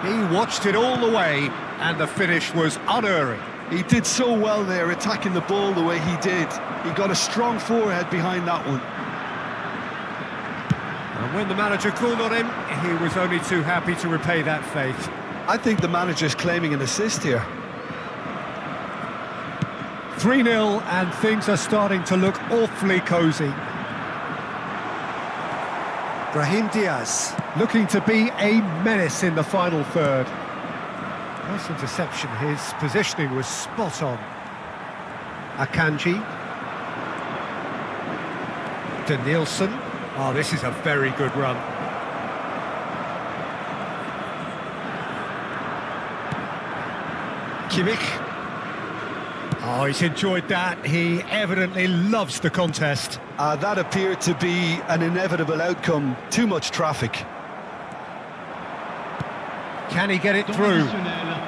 Speaker 3: He watched it all the way, and the finish was unerring.
Speaker 4: He did so well there, attacking the ball the way he did. He got a strong forehead behind that one.
Speaker 3: And when the manager called on him, he was only too happy to repay that faith.
Speaker 4: I think the manager's claiming an assist here.
Speaker 3: 3-0, and things are starting to look awfully cosy. Brahim Diaz looking to be a menace in the final third. Nice interception, his positioning was spot on. Akanji. Danielson. Oh, this is a very good run. Kimmich. Oh, he's enjoyed that. He evidently loves the contest.
Speaker 4: That appeared to be an inevitable outcome. Too much traffic.
Speaker 3: Can he get it through?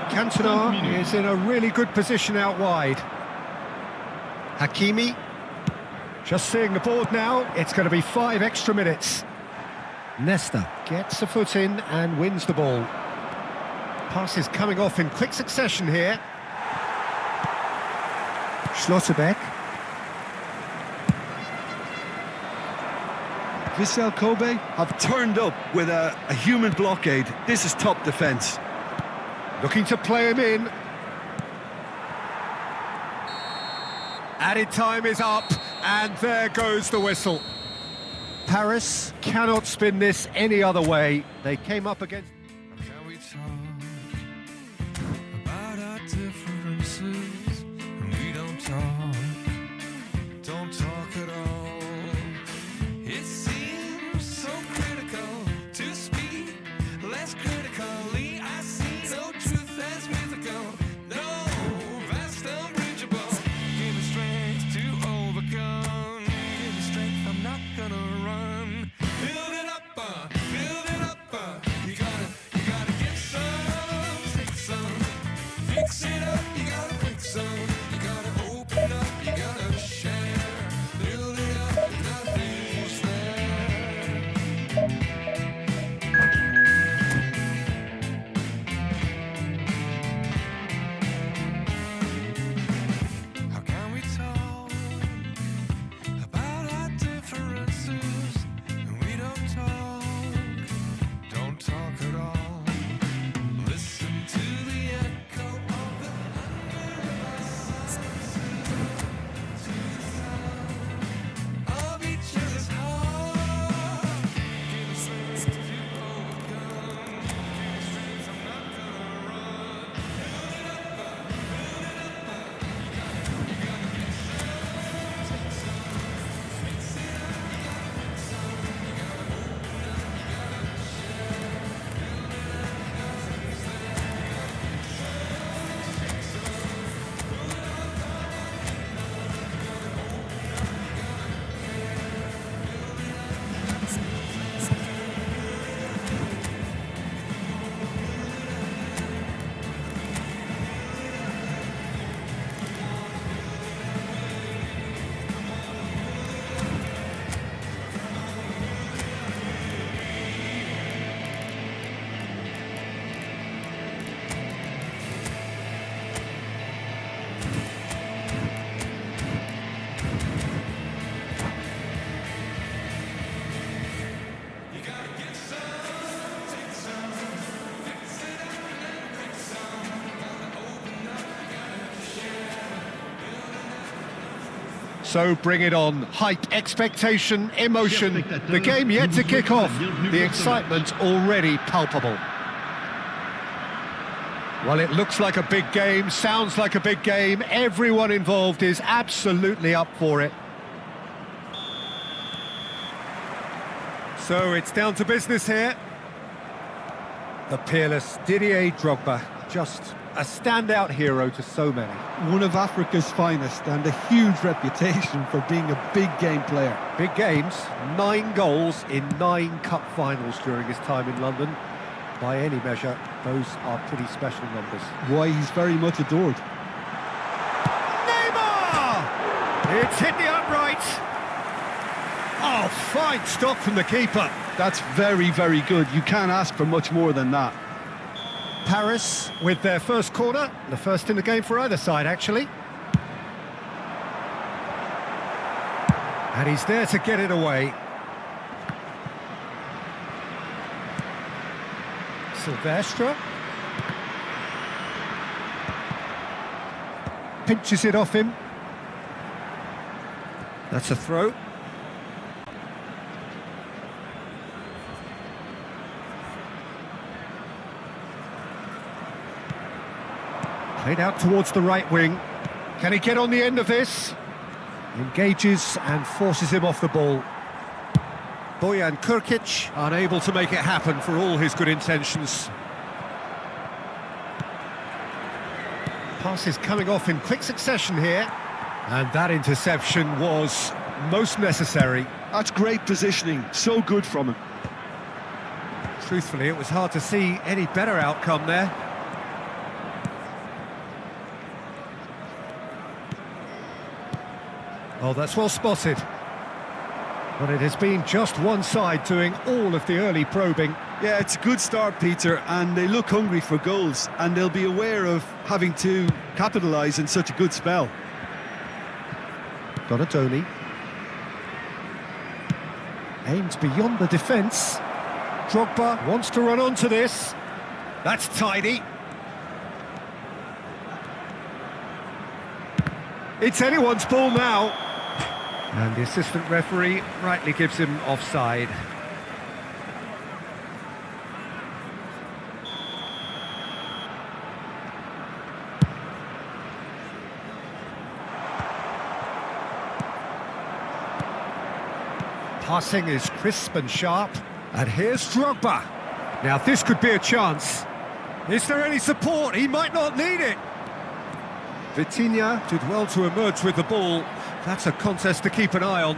Speaker 3: Cantona is in a really good position out wide. Hakimi. Just seeing the board now, it's going to be 5 extra minutes. Nesta gets a foot in and wins the ball. Passes coming off in quick succession here. Schlotterbeck.
Speaker 4: Vissel Kobe have turned up with a human blockade. This is top defence.
Speaker 3: Looking to play him in. Added time is up, and there goes the whistle. Paris cannot spin this any other way. They came up against...
Speaker 2: Can we talk about our differences? And we don't talk at all. It seems so critical to speak less critically. I see no truth as mythical, no vast unbridgeable. Give me strength to overcome. Give me strength, I'm not gonna run. Build it up, you gotta get some, take some, fix it up, you gotta break some, you gotta open up, you gotta share, build it up, nothing's there. How can we talk about our differences and we don't talk at all? Listen to the echo of the thunder to the sound of each other's heart. Give us strength to overcome. Give me strength, I'm not gonna run. Build it up, you gotta get some, take some, fix it up, you gotta break some, you gotta open up, you gotta share, build it up, nothing's there, you gotta get some, take some, pull it up, you gotta open up, you gotta care, build it up, nothing's there. You gotta get some, take some, fix it up and then break some. You gotta open up, you gotta share.
Speaker 3: So bring it on. Hype, expectation, emotion. The game yet to kick off. The excitement already palpable. Well, it looks like a big game, sounds like a big game. Everyone involved is absolutely up for it. So it's down to business here. The peerless Didier Drogba, just a standout hero to so many.
Speaker 4: One of Africa's finest and a huge reputation for being a big game player.
Speaker 3: Big games, 9 goals in 9 cup finals during his time in London. By any measure, those are pretty special numbers.
Speaker 4: Why, he's very much adored.
Speaker 3: Neymar! It's hit the upright. Oh, fine stop from the keeper.
Speaker 4: That's very, very good. You can't ask for much more than that.
Speaker 3: Paris with their first corner, the first in the game for either side, actually. And he's there to get it away. Silvestre. Pinches it off him. That's a throw. Played out towards the right wing. Can he get on the end of this? Engages and forces him off the ball. Bojan Kurkic unable to make it happen for all his good intentions. Passes coming off in quick succession here. And that interception was most necessary.
Speaker 4: That's great positioning. So good from him.
Speaker 3: Truthfully, it was hard to see any better outcome there. Oh, that's well spotted. But it has been just one side doing all of the early probing.
Speaker 4: Yeah, it's a good start, Peter, and they look hungry for goals, and they'll be aware of having to capitalise in such a good spell.
Speaker 3: Donatoni. Aims beyond the defence. Drogba wants to run onto this. That's tidy. It's anyone's ball now. And the assistant referee rightly gives him offside. Passing is crisp and sharp. And here's Drogba. Now this could be a chance. Is there any support? He might not need it. Vitinha did well to emerge with the ball. That's a contest to keep an eye on.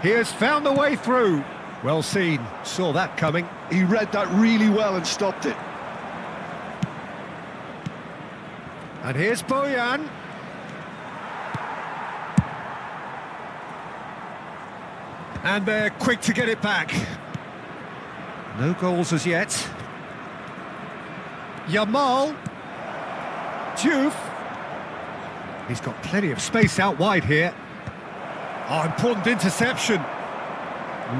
Speaker 3: He has found a way through. Well seen, saw that coming.
Speaker 4: He read that really well and stopped it.
Speaker 3: And here's Bojan. And they're quick to get it back. No goals as yet. Yamal. Diouf. He's got plenty of space out wide here. Oh, important interception.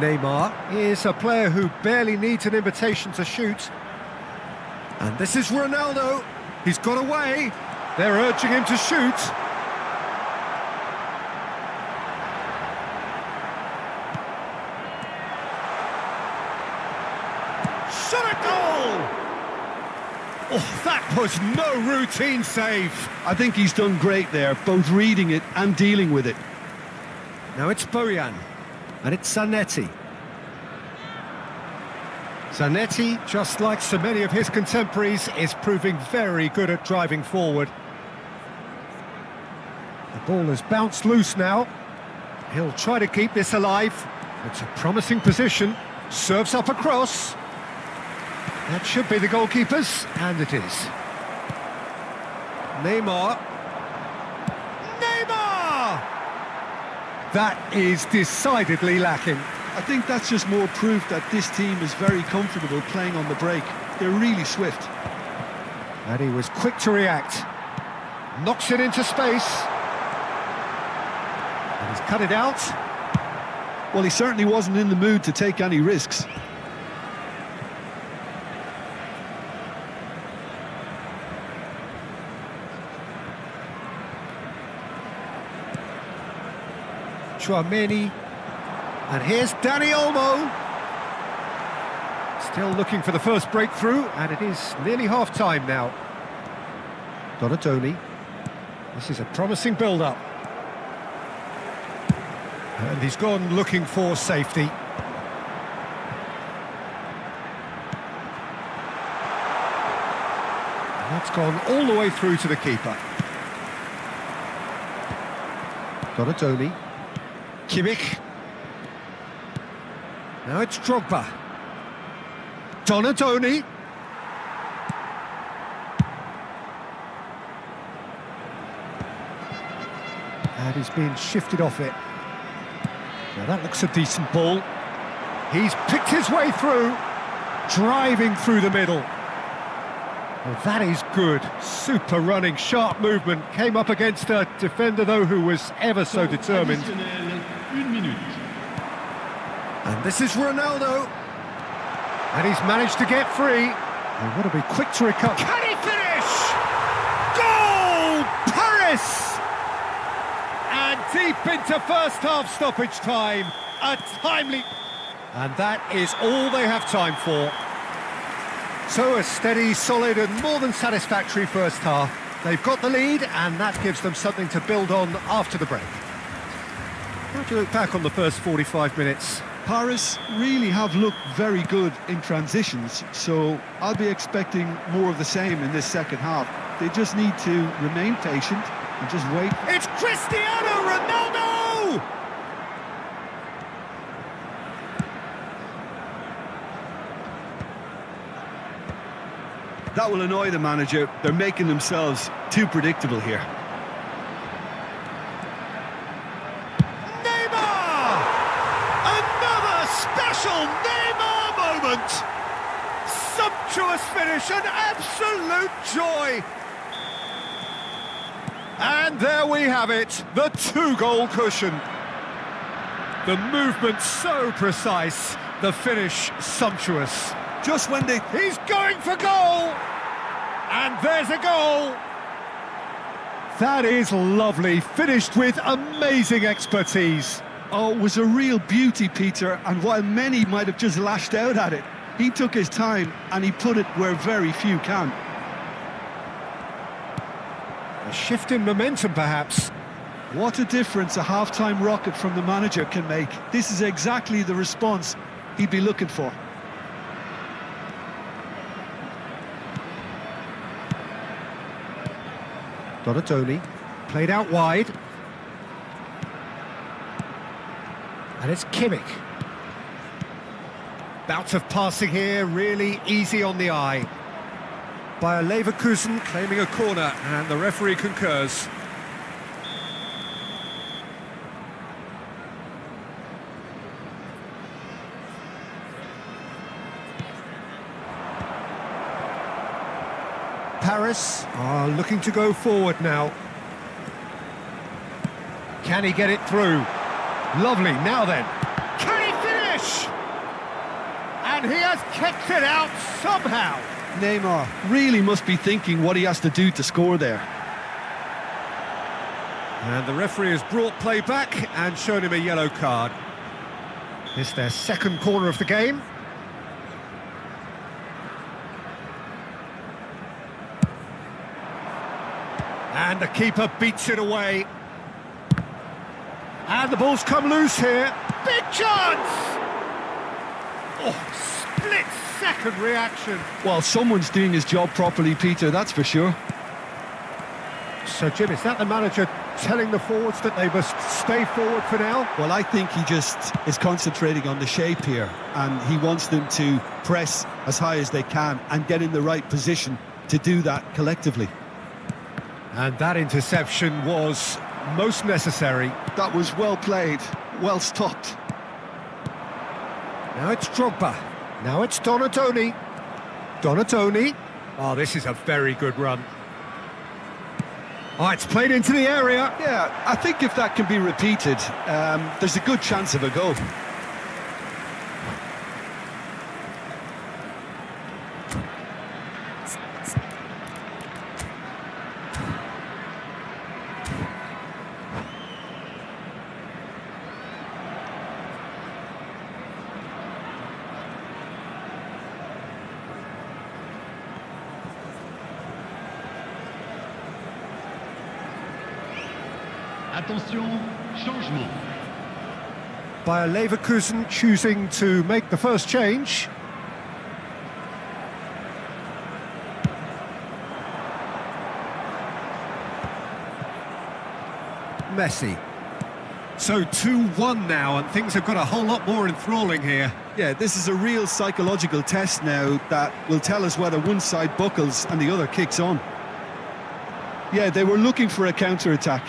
Speaker 3: Neymar is a player who barely needs an invitation to shoot. And this is Ronaldo. He's got away. They're urging him to shoot. Shot a goal! Oh, that was no routine save.
Speaker 4: I think he's done great there, both reading it and dealing with it.
Speaker 3: Now it's Bojan, and it's Zanetti. Zanetti, just like so many of his contemporaries, is proving very good at driving forward. The ball has bounced loose now. He'll try to keep this alive. It's a promising position. Serves up across. That should be the goalkeeper's, and it is. Neymar. Neymar! That is decidedly lacking.
Speaker 4: I think that's just more proof that this team is very comfortable playing on the break. They're really swift.
Speaker 3: And he was quick to react. Knocks it into space. And he's cut it out.
Speaker 4: Well, he certainly wasn't in the mood to take any risks.
Speaker 3: Chouameni, and here's Dani Olmo. Still looking for the first breakthrough, and it is nearly half-time now. Donatoni. This is a promising build-up. And he's gone looking for safety. And that's gone all the way through to the keeper. Donatoni. Kimmich. Now it's Drogba. Donatoni. And he's being shifted off it. Now that looks a decent ball. He's picked his way through, driving through the middle. Well, that is good. Super running, sharp movement. Came up against a defender, though, who was ever so determined. And this is Ronaldo. And he's managed to get free. They want to be quick to recover. Can he finish? Goal! Paris! And deep into first half stoppage time. A timely... And that is all they have time for. So a steady, solid and more than satisfactory first half. They've got the lead and that gives them something to build on after the break. How do you look back on the first 45 minutes?
Speaker 4: Paris really have looked very good in transitions, so I'll be expecting more of the same in this second half. They just need to remain patient and just wait.
Speaker 3: It's Cristiano Ronaldo!
Speaker 4: That will annoy the manager. They're making themselves too predictable here.
Speaker 3: Neymar! Another special Neymar moment! Sumptuous finish, an absolute joy! And there we have it, the two-goal cushion. The movement so precise, the finish sumptuous.
Speaker 4: Just when they...
Speaker 3: He's going for goal! And there's a goal! That is lovely, finished with amazing expertise.
Speaker 4: Oh, it was a real beauty, Peter, and while many might have just lashed out at it, he took his time and he put it where very few can.
Speaker 3: A shift in momentum, perhaps.
Speaker 4: What a difference a half-time rocket from the manager can make. This is exactly the response he'd be looking for.
Speaker 3: Donatoni, played out wide. And it's Kimmich. Bout of passing here, really easy on the eye. Bayer Leverkusen claiming a corner, and the referee concurs. Paris are looking to go forward now. Can he get it through? Lovely, now then. Can he finish? And he has kicked it out somehow.
Speaker 4: Neymar really must be thinking what he has to do to score there.
Speaker 3: And the referee has brought play back and shown him a yellow card. It's their second corner of the game. And the keeper beats it away. And the ball's come loose here. Big chance! Oh, split-second reaction.
Speaker 4: Well, someone's doing his job properly, Peter, that's for sure.
Speaker 3: So, Jim, is that the manager telling the forwards that they must stay forward for now?
Speaker 4: Well, I think he just is concentrating on the shape here, and he wants them to press as high as they can and get in the right position to do that collectively.
Speaker 3: And that interception was most necessary.
Speaker 4: That was well played, well stopped.
Speaker 3: Now it's Drogba. Now it's Donatoni. Donatoni. Oh, this is a very good run. Oh, it's played into the area.
Speaker 4: Yeah, I think if that can be repeated, there's a good chance of a goal.
Speaker 5: Attention, changement.
Speaker 3: Bayer Leverkusen choosing to make the first change. Messi. So 2-1 now, and things have got a whole lot more enthralling here.
Speaker 4: Yeah, this is a real psychological test now that will tell us whether one side buckles and the other kicks on. Yeah, they were looking for a counter-attack.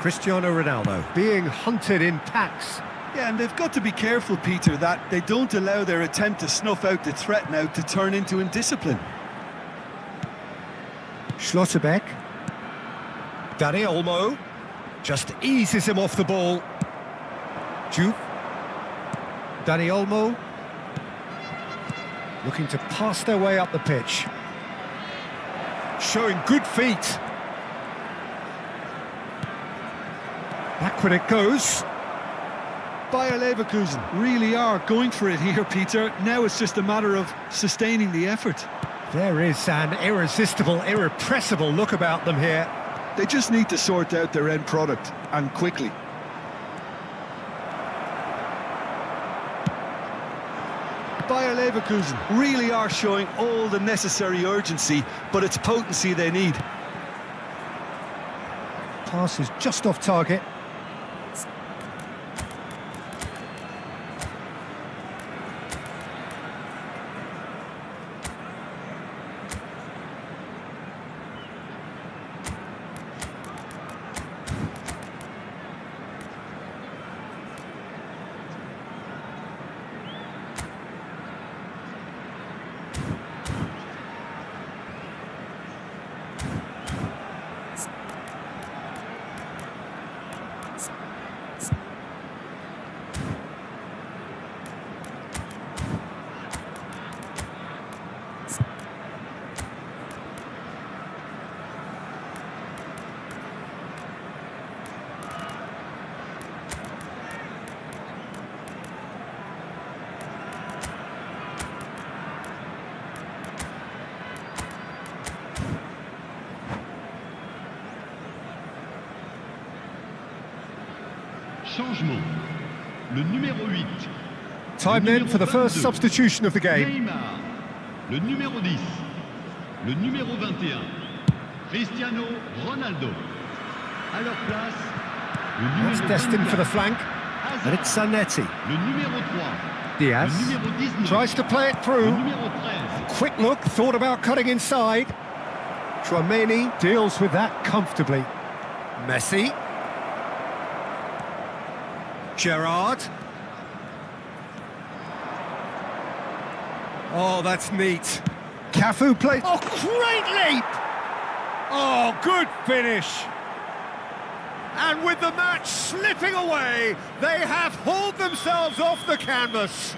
Speaker 3: Cristiano Ronaldo being hunted in packs.
Speaker 4: Yeah, and they've got to be careful, Peter, that they don't allow their attempt to snuff out the threat now to turn into indiscipline.
Speaker 3: Schlotterbeck. Dani Olmo just eases him off the ball. Juve. Dani Olmo looking to pass their way up the pitch. Showing good feet. Backward it goes.
Speaker 4: Bayer Leverkusen really are going for it here, Peter. Now it's just a matter of sustaining the effort.
Speaker 3: There is an irresistible, irrepressible look about them here.
Speaker 4: They just need to sort out their end product, and quickly. Bayer Leverkusen really are showing all the necessary urgency, but it's potency they need.
Speaker 3: Pass is just off target.
Speaker 5: Changement. Le numéro 8.
Speaker 3: Time then for the first substitution of the game.
Speaker 5: Neymar. Le numéro 10. Le numéro 21. Cristiano Ronaldo. À leur place, le numéro
Speaker 3: That's destined for the
Speaker 5: 24.
Speaker 3: flank, and it's Zanetti.
Speaker 5: Le numéro 3.
Speaker 3: Diaz
Speaker 5: Le numéro 19.
Speaker 3: tries to play it
Speaker 5: Le
Speaker 3: through.
Speaker 5: numéro 13.
Speaker 3: Quick look, thought about cutting inside. Tchouaméni deals with that comfortably. Messi. Gerrard. Oh, that's neat. Cafu plays. Oh, great leap! Oh, good finish. And with the match slipping away, they have hauled themselves off the canvas.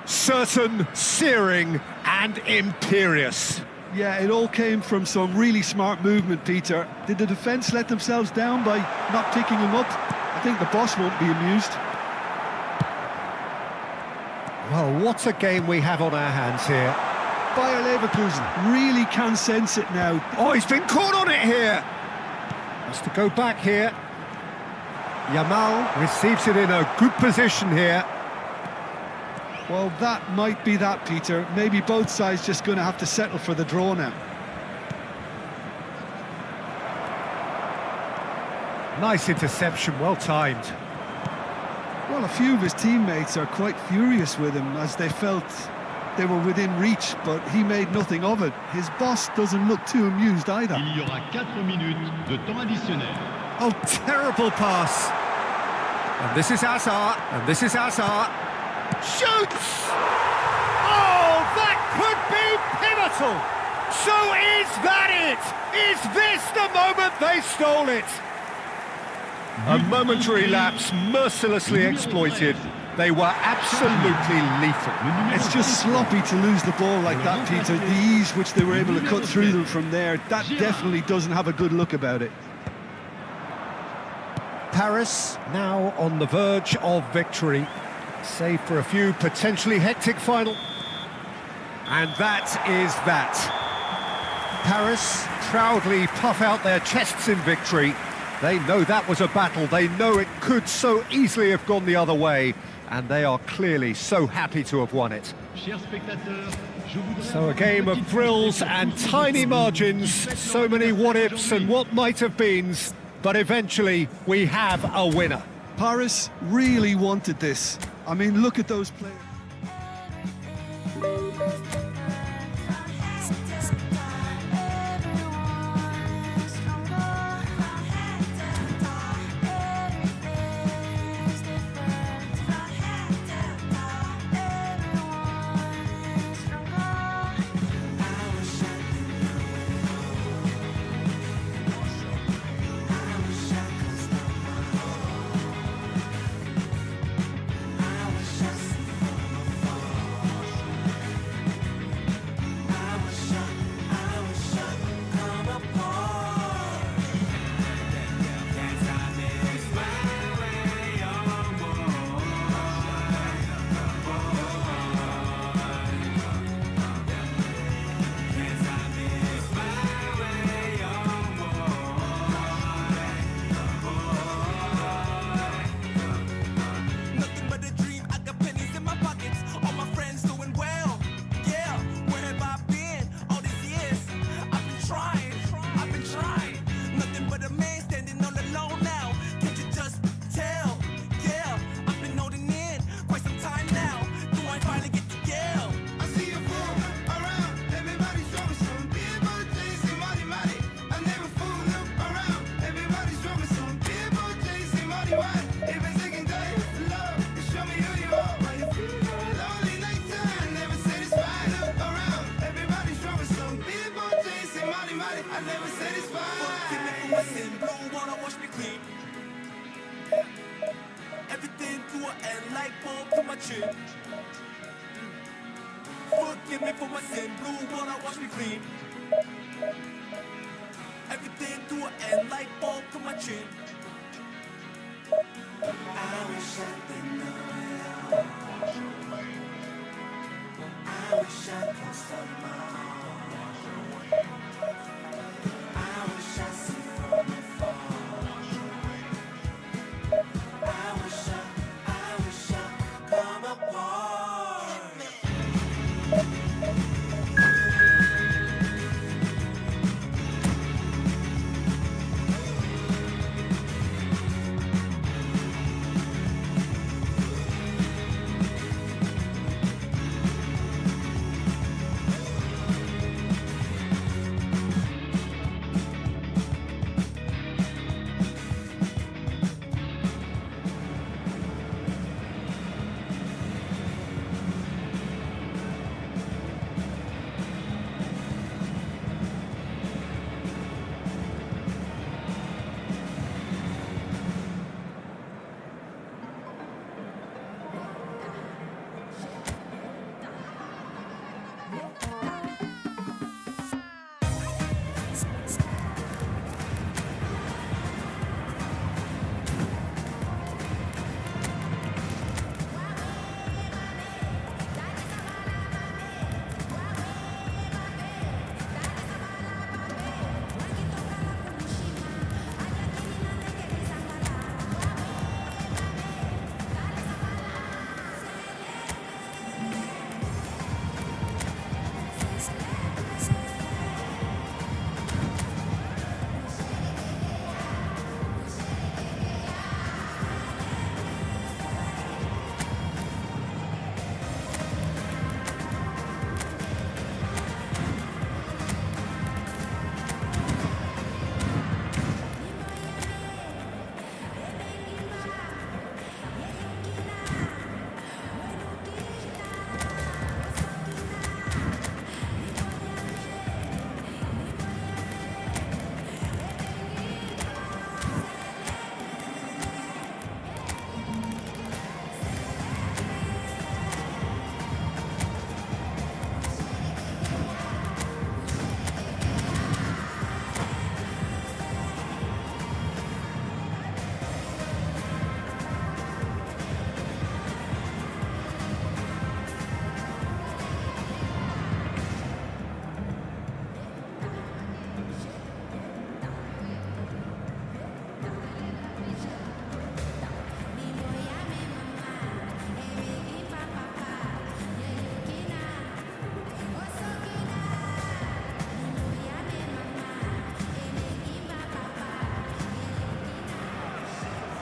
Speaker 3: Certain, searing, and imperious.
Speaker 4: Yeah, it all came from some really smart movement, Peter. Did the defence let themselves down by not picking him up? I think the boss won't be amused.
Speaker 3: Well, what a game we have on our hands here.
Speaker 4: Bayer Leverkusen really can sense it now.
Speaker 3: Oh, he's been caught on it here. Has to go back here. Yamal receives it in a good position here.
Speaker 4: Well, that might be that, Peter. Maybe both sides just going to have to settle for the draw now.
Speaker 3: Nice interception, well timed.
Speaker 4: Well, a few of his teammates are quite furious with him as they felt they were within reach, but he made nothing of it. His boss doesn't look too amused either.
Speaker 5: Il y aura 4 minutes de temps additionnel.
Speaker 3: Oh, terrible pass. And this is Hazard, and this is Hazard. Shoots! Oh, that could be pivotal. So is that it? Is this the moment they stole it? A momentary lapse mercilessly exploited. They were absolutely lethal.
Speaker 4: It's just sloppy to lose the ball like that, Peter. The ease which they were able to cut through them from there, that definitely doesn't have a good look about it.
Speaker 3: Paris now on the verge of victory, save for a few potentially hectic final. And that is that. Paris proudly puff out their chests in victory. They know that was a battle. They know it could so easily have gone the other way. And they are clearly so happy to have won it.
Speaker 5: Chers spectateurs, je voudrais
Speaker 3: So a game of thrills and tiny margins, so many what-ifs and what might-have-beens, but eventually we have a winner.
Speaker 4: Paris really wanted this. I mean, look at those players.
Speaker 2: Everything to an end like bulb to my chin. Forgive me for my sin, blue water wash me clean. Everything to an end like bulb to my chin. I wish I didn't know it all. I wish I could stop my heart. I wish I see from afar.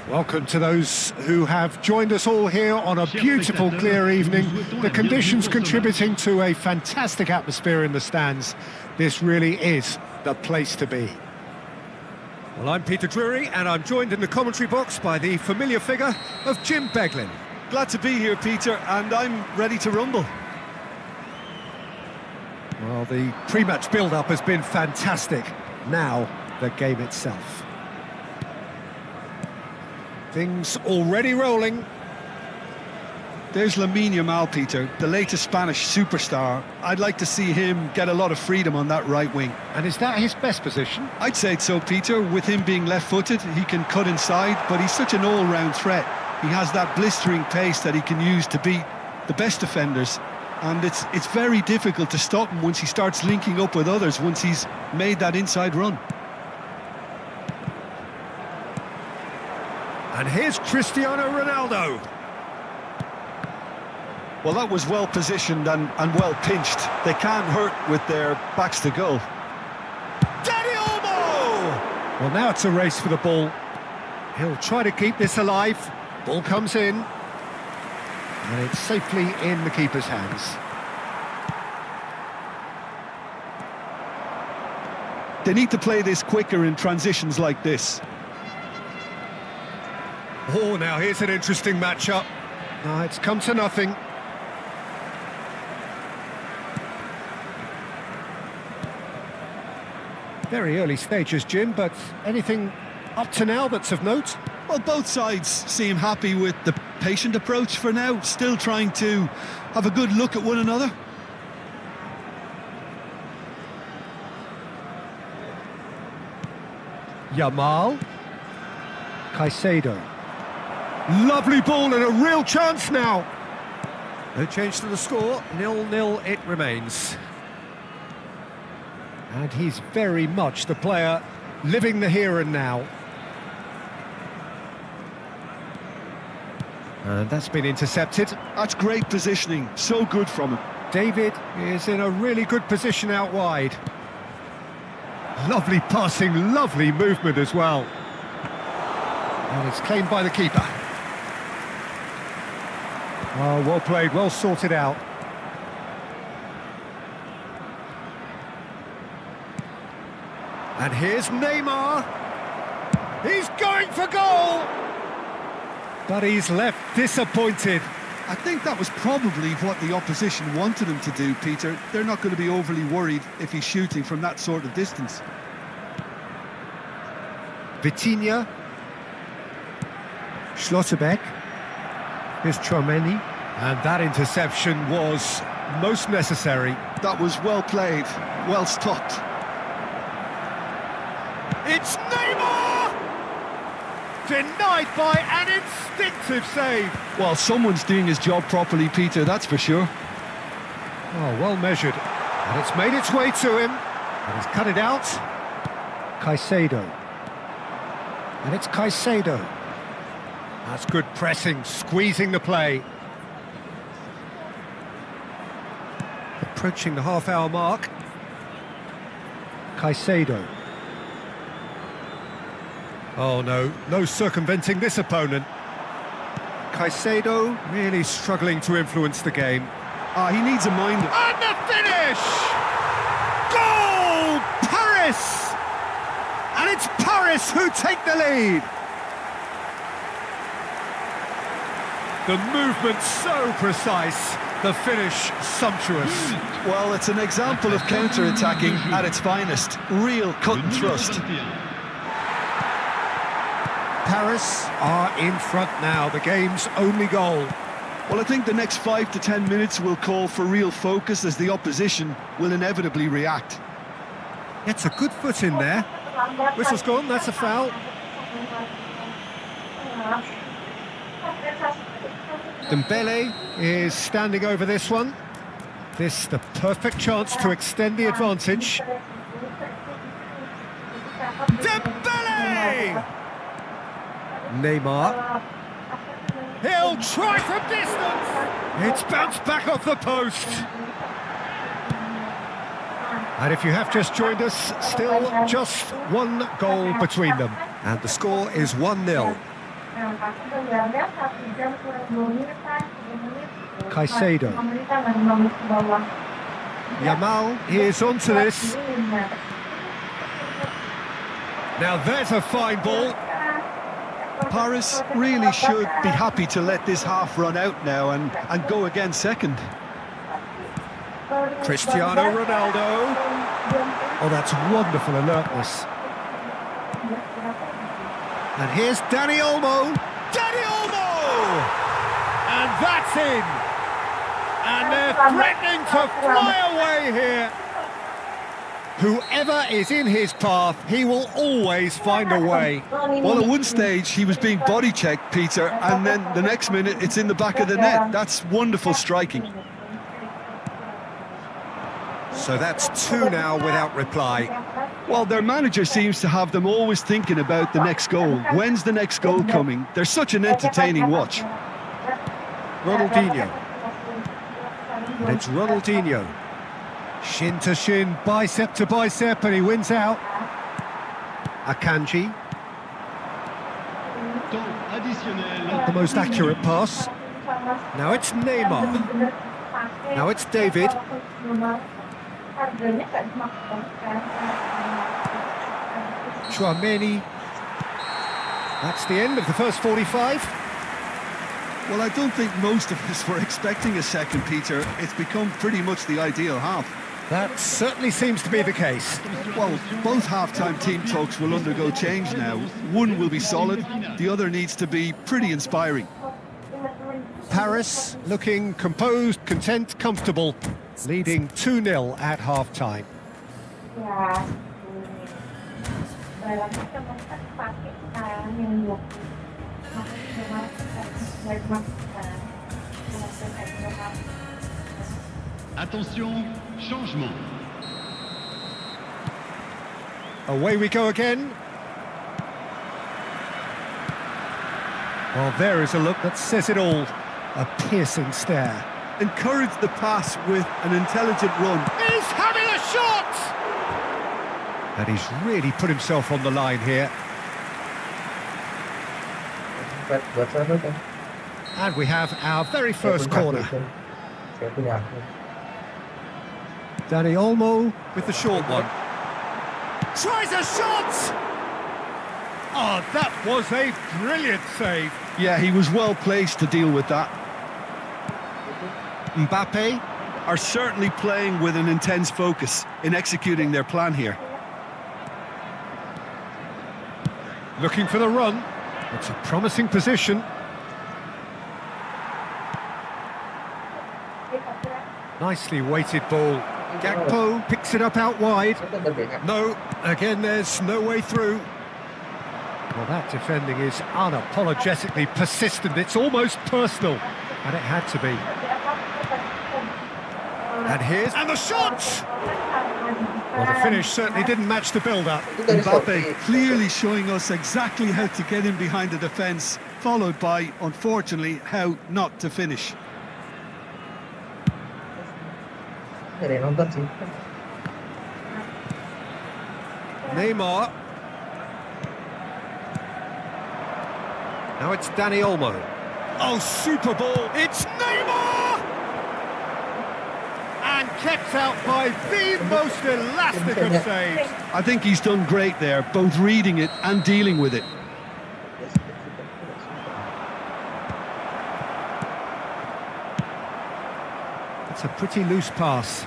Speaker 3: Welcome to those who have joined us all here on a beautiful, clear evening. The conditions contributing to a fantastic atmosphere in the stands. This really is the place to be. Well, I'm Peter Drury, and I'm joined in the commentary box by the familiar figure of Jim Beglin.
Speaker 4: Glad to be here, Peter, and I'm ready to rumble.
Speaker 3: Well, the pre-match build-up has been fantastic. Now, the game itself. Things already rolling.
Speaker 4: There's Lamine Yamal, Peter, the latest Spanish superstar. I'd like to see him get a lot of freedom on that right wing.
Speaker 3: And is that his best position?
Speaker 4: I'd say so, Peter. With him being left-footed, he can cut inside, but he's such an all-round threat. He has that blistering pace that he can use to beat the best defenders. And it's very difficult to stop him once he starts linking up with others, once he's made that inside run.
Speaker 3: And here's Cristiano Ronaldo.
Speaker 4: Well, that was well positioned and well pinched. They can't hurt with their backs to goal.
Speaker 3: Dani Olmo! Well, now it's a race for the ball. He'll try to keep this alive. Ball comes in. And it's safely in the keeper's hands.
Speaker 4: They need to play this quicker in transitions like this.
Speaker 3: Oh, now here's an interesting matchup. It's come to nothing. Very early stages, Jim, but anything up to now that's of note?
Speaker 4: Well, both sides seem happy with the patient approach for now, still trying to have a good look at one another.
Speaker 3: Yamal. Caicedo. Lovely ball and a real chance now. No change to the score, 0-0 it remains. And he's very much the player living the here and now. And that's been intercepted.
Speaker 4: That's great positioning, so good from him.
Speaker 3: David is in a really good position out wide. Lovely passing, lovely movement as well. And it's claimed by the keeper. Oh, well played, well sorted out. And here's Neymar. He's going for goal! But he's left disappointed.
Speaker 4: I think that was probably what the opposition wanted him to do, Peter. They're not going to be overly worried if he's shooting from that sort of distance.
Speaker 3: Vitinha. Schlotterbeck. Here's Tchouaméni. And that interception was most necessary.
Speaker 4: That was well played, well stopped.
Speaker 3: It's Neymar! Denied by an instinctive save.
Speaker 4: Well, someone's doing his job properly, Peter, that's for sure.
Speaker 3: Oh, well measured. And it's made its way to him. And he's cut it out. Caicedo. And it's Caicedo. That's good pressing, squeezing the play. Approaching the half-hour mark. Caicedo. Oh no, no circumventing this opponent. Caicedo really struggling to influence the game.
Speaker 4: He needs a mind.
Speaker 3: And the finish! Goal! Paris! And it's Paris who take the lead. The movement so precise, the finish sumptuous.
Speaker 4: Well, it's an example of counter-attacking at its finest. Real cut and thrust.
Speaker 3: Paris are in front now, the game's only goal.
Speaker 4: Well, I think the next 5 to 10 minutes will call for real focus as the opposition will inevitably react.
Speaker 3: It's a good foot in there. Whistle's gone, that's a foul. Dembele is standing over this one. This the perfect chance to extend the advantage. Dembele! Neymar. He'll try from distance. It's bounced back off the post. And if you have just joined us, still just one goal between them. And the score is 1-0. Caicedo. Yamal, he is onto this. Now there's a fine ball.
Speaker 4: Paris really should be happy to let this half run out now and go again second.
Speaker 3: Cristiano Ronaldo. Oh, that's wonderful alertness. And here's Dani Olmo. Dani Olmo! And that's in. And they're threatening to fly away here. Whoever is in his path, he will always find a way.
Speaker 4: Well, at one stage he was being body checked, Peter, and then the next minute it's in the back of the net. That's wonderful striking.
Speaker 3: So that's 2 now without reply.
Speaker 4: Well, their manager seems to have them always thinking about the next goal. When's the next goal coming? They're such an entertaining watch.
Speaker 3: Ronaldinho. And it's Ronaldinho. Shin to shin, bicep to bicep, and he wins out. Akanji.
Speaker 5: Temps additionnel.
Speaker 3: The most accurate pass. Now it's Neymar. Now it's David. Chouameni. That's the end of the first 45.
Speaker 4: Well, I don't think most of us were expecting a second, Peter. It's become pretty much the ideal half.
Speaker 3: That certainly seems to be the case.
Speaker 4: Well, both half-time team talks will undergo change now. One will be solid, the other needs to be pretty inspiring.
Speaker 3: Paris looking composed, content, comfortable, leading 2-0 at half-time.
Speaker 5: Attention, changement.
Speaker 3: Away we go again. Well, there is a look that says it all. A piercing stare.
Speaker 4: Encourage the pass with an intelligent run.
Speaker 3: He's having a shot! And he's really put himself on the line here. And we have our very first corner. Dani Olmo with the short one. Tries a shot! Oh, that was a brilliant save.
Speaker 4: Yeah, he was well placed to deal with that.
Speaker 3: Mbappe.
Speaker 4: Are certainly playing with an intense focus in executing their plan here.
Speaker 3: Looking for the run. It's a promising position. Nicely weighted ball. Gakpo picks it up out wide. No, again there's no way through. Well, that defending is unapologetically persistent. It's almost personal, and it had to be. And the shot! Well, the finish certainly didn't match the build-up.
Speaker 4: Mbappe clearly showing us exactly how to get in behind the defence, followed by, unfortunately, how not to finish.
Speaker 3: Neymar. Now it's Dani Olmo. Oh, super ball. It's Neymar! And kept out by the most elastic of saves.
Speaker 4: I think he's done great there, both reading it and dealing with it.
Speaker 3: It's a pretty loose pass.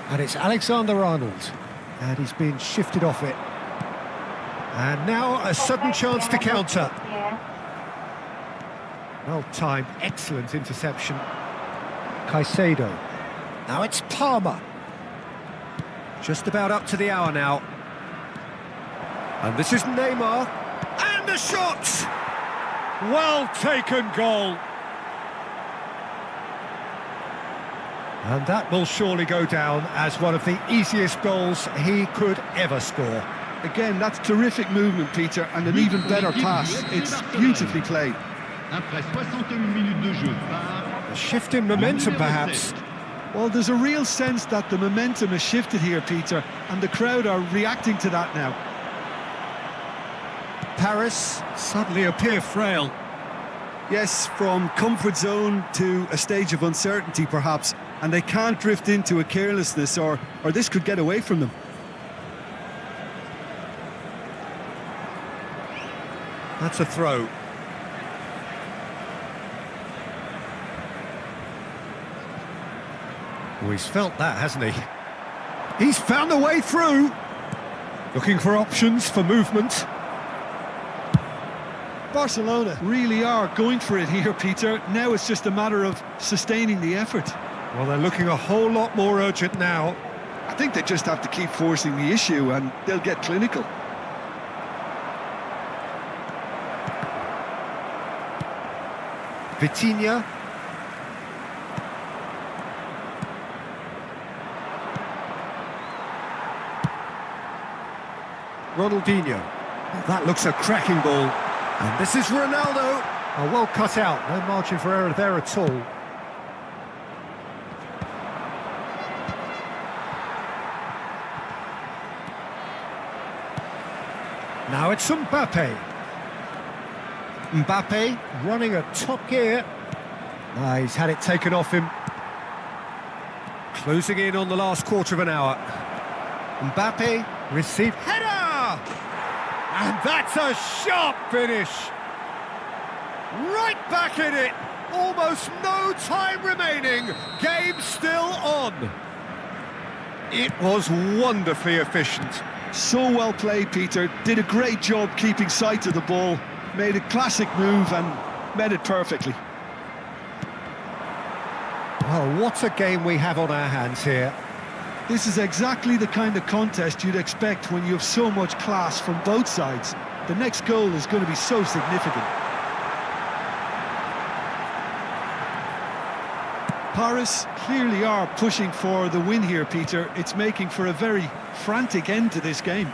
Speaker 3: And it's Alexander-Arnold. And he's been shifted off it. And now a sudden chance to counter. Well timed, excellent interception. Caicedo. Now it's Palmer. Just about up to the hour now. And this is Neymar. And the shot! Well taken goal. And that will surely go down as one of the easiest goals he could ever score.
Speaker 4: Again, that's terrific movement, Peter, and an even better pass. It's beautifully played.
Speaker 5: Après 61 minutes de jeu par...
Speaker 3: A shift in momentum, perhaps.
Speaker 4: Well, there's a real sense that the momentum has shifted here, Peter, and the crowd are reacting to that now.
Speaker 3: Paris suddenly appear frail.
Speaker 4: Yes, from comfort zone to a stage of uncertainty perhaps, and they can't drift into a carelessness or this could get away from them.
Speaker 3: That's a throw. Oh, he's felt that, hasn't he? He's found a way through. Looking for options for movement.
Speaker 4: Barcelona really are going for it here, Peter. Now it's just a matter of sustaining the effort.
Speaker 3: Well, they're looking a whole lot more urgent now.
Speaker 4: I think they just have to keep forcing the issue and they'll get clinical.
Speaker 3: Vitinha. Ronaldinho. Oh, that looks a cracking ball. And this is Ronaldo. Oh, well cut out. No margin for error there at all. Now it's Mbappe. Mbappe running at top gear. He's had it taken off him. Closing in on the last quarter of an hour. Mbappe received header! And that's a sharp finish. Right back in it. Almost no time remaining. Game still on. It was wonderfully efficient.
Speaker 4: So well played, Peter. Did a great job keeping sight of the ball. Made a classic move and met it perfectly.
Speaker 3: Well, what a game we have on our hands here.
Speaker 4: This is exactly the kind of contest you'd expect when you have so much class from both sides. The next goal is going to be so significant. Paris clearly are pushing for the win here, Peter. It's making for a very frantic end to this game.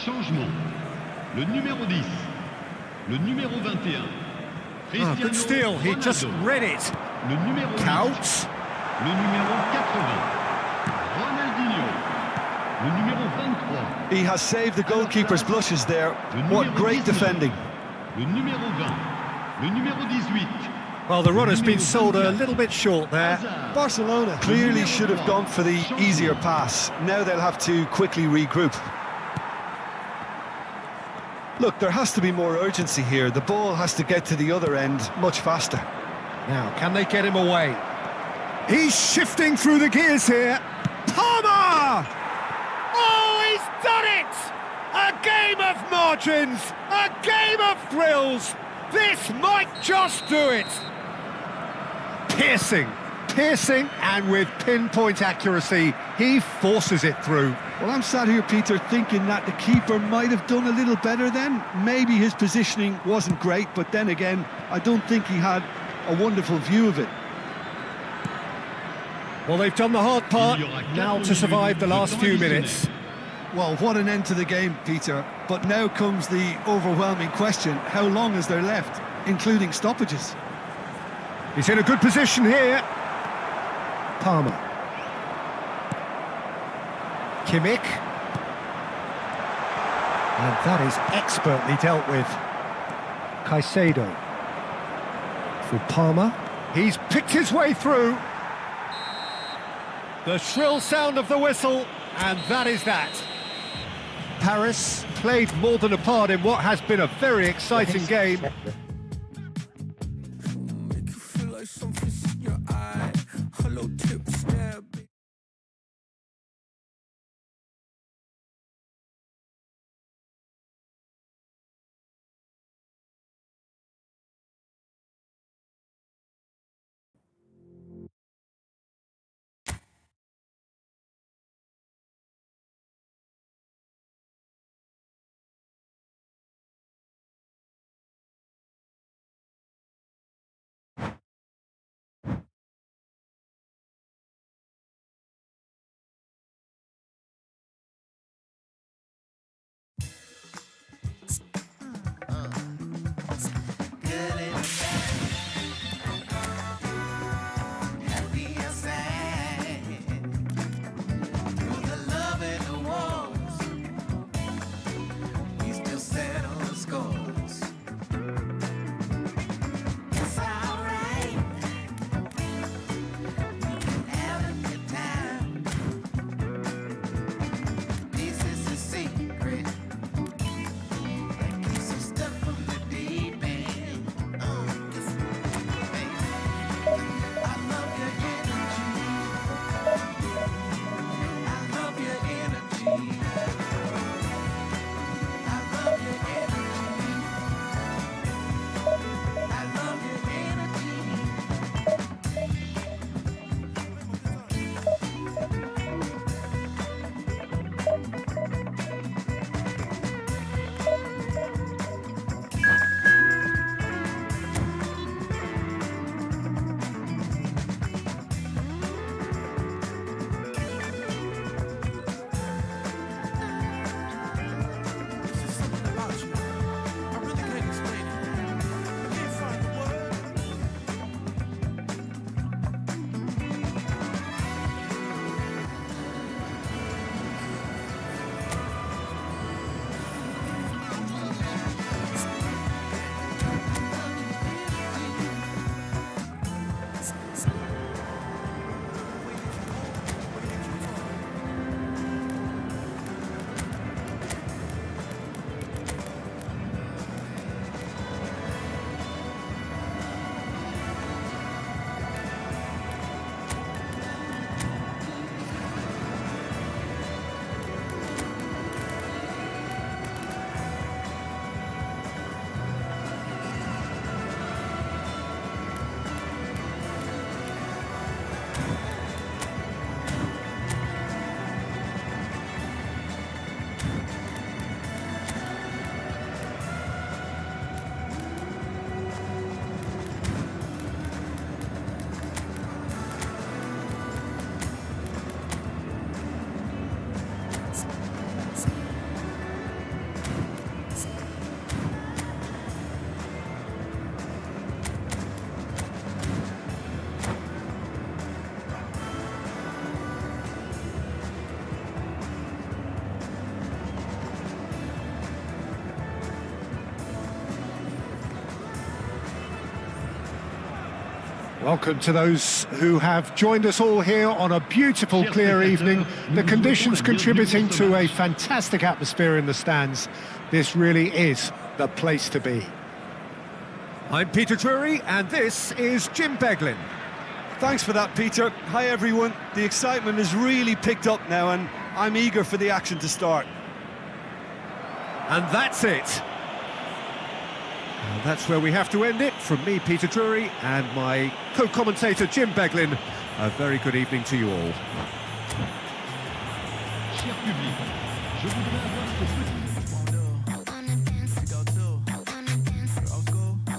Speaker 5: Changement. Le numéro 10. Le numéro 21.
Speaker 3: Ah, good steal. He just read it.
Speaker 5: Le numéro 8.
Speaker 3: Counts.
Speaker 5: Le numéro 80. Ronaldinho. Le numéro 23.
Speaker 4: He has saved the goalkeeper's blushes there. What great defending.
Speaker 5: Le numéro 20. Le numéro 18.
Speaker 3: Well, the run has been sold a little bit short there.
Speaker 4: Barcelona clearly should have gone for the easier pass. Now they'll have to quickly regroup. Look, there has to be more urgency here. The ball has to get to the other end much faster.
Speaker 3: Now, can they get him away? He's shifting through the gears here. Palmer! Oh, he's done it! A game of margins, a game of thrills. This might just do it. Piercing, and with pinpoint accuracy, he forces it through.
Speaker 4: Well, I'm sat here, Peter, thinking that the keeper might have done a little better then. Maybe his positioning wasn't great, but then again, I don't think he had a wonderful view of it.
Speaker 3: Well, they've done the hard part, now to survive the last few minutes.
Speaker 4: Well, what an end to the game, Peter. But now comes the overwhelming question, how long is there left, including stoppages?
Speaker 3: He's in a good position here. Palmer. Kimmich. And that is expertly dealt with. Caicedo. For Palmer. He's picked his way through. The shrill sound of the whistle, and that is that. Paris played more than a part in what has been a very exciting game.
Speaker 2: Make you feel like something's in your eye. Hello, tip stab.
Speaker 3: Welcome to those who have joined us all here on a beautiful, clear evening. The conditions contributing to a fantastic atmosphere in the stands. This really is the place to be. I'm Peter Drury, and this is Jim Beglin.
Speaker 4: Thanks for that, Peter. Hi, everyone. The excitement has really picked up now, and I'm eager for the action to start.
Speaker 3: And that's it. And that's where we have to end it. From me, Peter Drury, and my co-commentator, Jim Beglin. A very good evening to you all.
Speaker 5: Cher public, je voudrais avoir ce petit...
Speaker 1: I wanna dance. I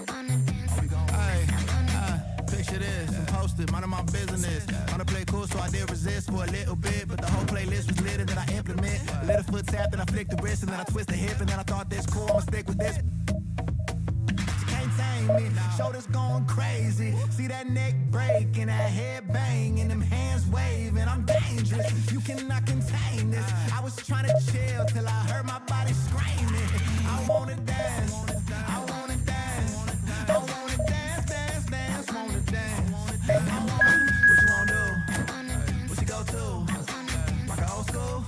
Speaker 1: wanna dance.
Speaker 6: Picture this, I'm posted, minding my business. Wanna play cool, so I did resist for a little bit. But the whole playlist was lit, and then I implement. A little foot tap, then I flick the wrist, and then I twist the hip, and then I thought this cool, I'ma stick with this. Me. Shoulders going crazy. See that neck break and that head bang and them hands waving. I'm dangerous. You cannot contain this. I was trying to chill till I heard my body screaming. I wanna dance. I wanna dance. I wanna dance, dance, dance. Wanna dance. What you wanna do? What you go to? Rock a old school?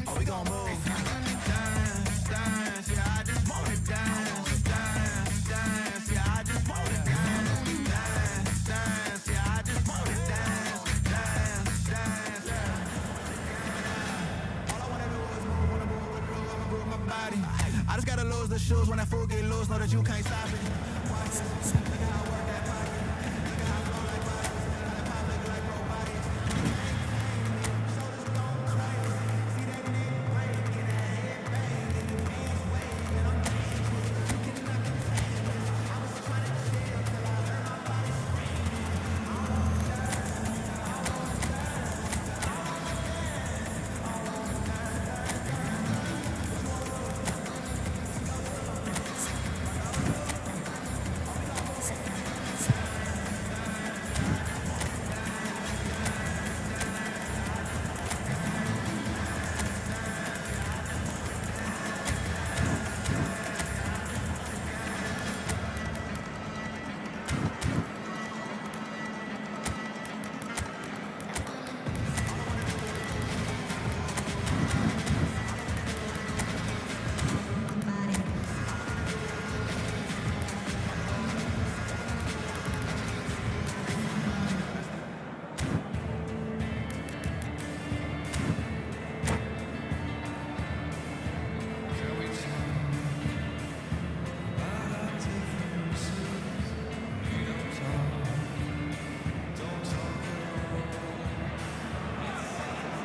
Speaker 6: Oh, we gon' move. Dance, dance, yeah, I just wanna dance. Dance, dance, yeah, I just wanna dance. Dance, dance, yeah, I just wanna dance. Dance, dance, yeah. All I wanna do is move, wanna move my body. I just gotta lose the shoes when that fool get loose, know that you can't stop it.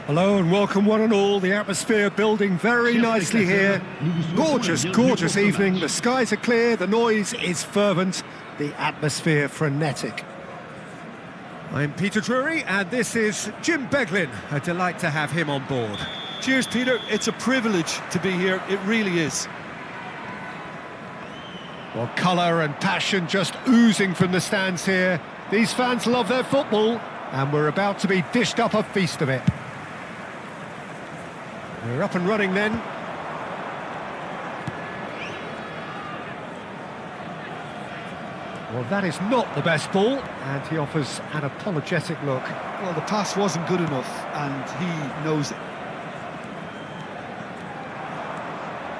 Speaker 3: Hello and welcome one and all. The atmosphere building very nicely here. Gorgeous, gorgeous evening. The skies are clear, the noise is fervent, the atmosphere frenetic. I'm Peter Drury and this is Jim Beglin. A delight to have him on board.
Speaker 4: Cheers, Peter. It's a privilege to be here. It really is.
Speaker 3: Well, colour and passion just oozing from the stands here. These fans love their football and we're about to be dished up a feast of it. We're up and running then. Well, that is not the best ball, and he offers an apologetic look.
Speaker 4: Well, the pass wasn't good enough, and he knows it.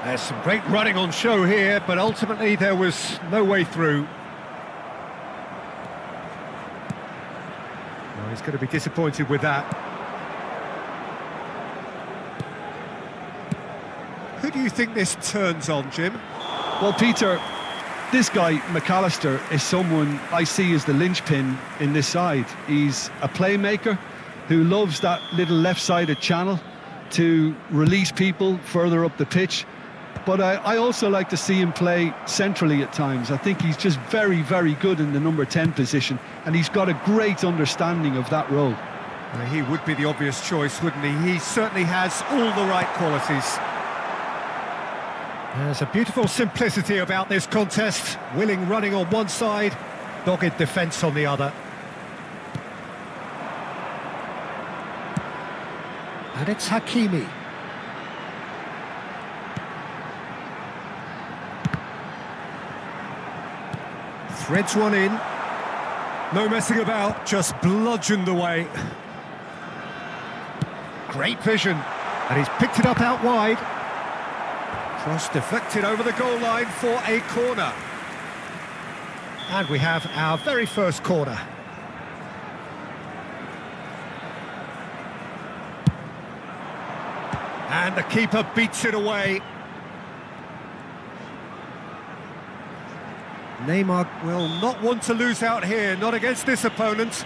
Speaker 3: There's some great running on show here, but ultimately there was no way through. Well, he's going to be disappointed with that. Who do you think this turns on, Jim?
Speaker 4: Well, Peter, this guy, McAllister, is someone I see as the linchpin in this side. He's a playmaker who loves that little left-sided channel to release people further up the pitch. But I also like to see him play centrally at times. I think he's just very, very good in the number 10 position, and he's got a great understanding of that role.
Speaker 3: Well, he would be the obvious choice, wouldn't he? He certainly has all the right qualities. There's a beautiful simplicity about this contest. Willing running on one side, dogged defence on the other. And it's Hakimi. Threads one in. No messing about, just bludgeoned away. Great vision. And he's picked it up out wide. Cross deflected over the goal line for a corner. And we have our very first corner. And the keeper beats it away. Neymar will not want to lose out here, not against this opponent.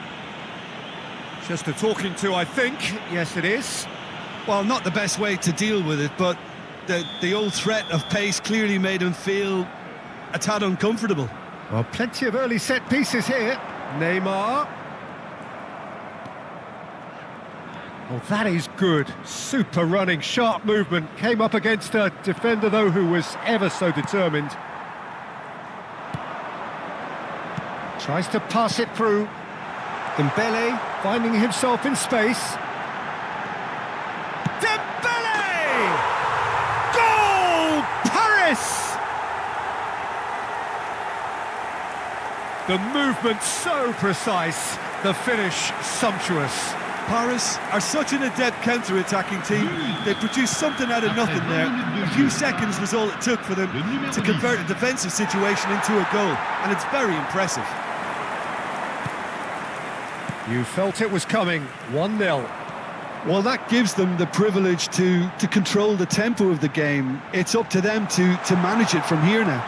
Speaker 3: Just a talking to, I think. Yes, it is.
Speaker 4: Well, not the best way to deal with it, but the old threat of pace clearly made him feel a tad uncomfortable.
Speaker 3: Well, plenty of early set pieces here. Neymar. Oh, that is good. Super running, sharp movement. Came up against a defender, though, who was ever so determined. Tries to pass it through. Dembele finding himself in space. Dembele! Goal! Paris! The movement so precise, the finish sumptuous.
Speaker 4: Paris are such an adept counter-attacking team. They produced something out of nothing there. A few seconds was all it took for them to convert a defensive situation into a goal, and it's very impressive.
Speaker 3: You felt it was coming, 1-0.
Speaker 4: Well, that gives them the privilege to control the tempo of the game. It's up to them to manage it from here now.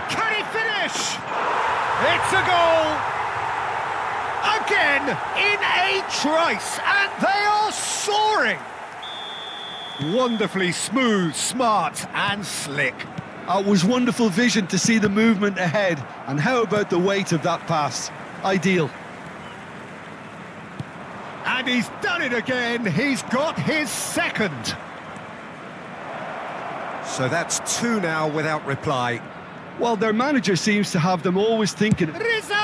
Speaker 3: Can he finish? It's a goal! Again, in a trice, and they are soaring! Wonderfully smooth, smart and slick.
Speaker 4: It was wonderful vision to see the movement ahead, and how about the weight of that pass? Ideal.
Speaker 3: And he's done it again, he's got his second. So that's 2 now without reply.
Speaker 4: Well, their manager seems to have them always thinking...
Speaker 3: Rizal!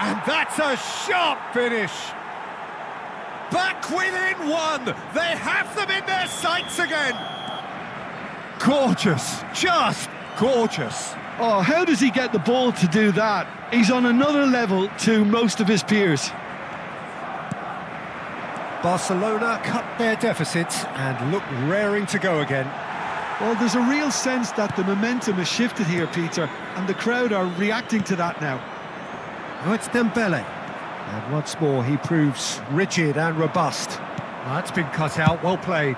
Speaker 3: And that's a sharp finish. Back within 1. They have them in their sights again. Gorgeous, just gorgeous.
Speaker 4: Oh, how does he get the ball to do that? He's on another level to most of his peers.
Speaker 3: Barcelona cut their deficits and look raring to go again.
Speaker 4: Well, there's a real sense that the momentum has shifted here, Peter, and the crowd are reacting to that now.
Speaker 3: Now it's Dembele. And once more he proves rigid and robust. That's been cut out, well played.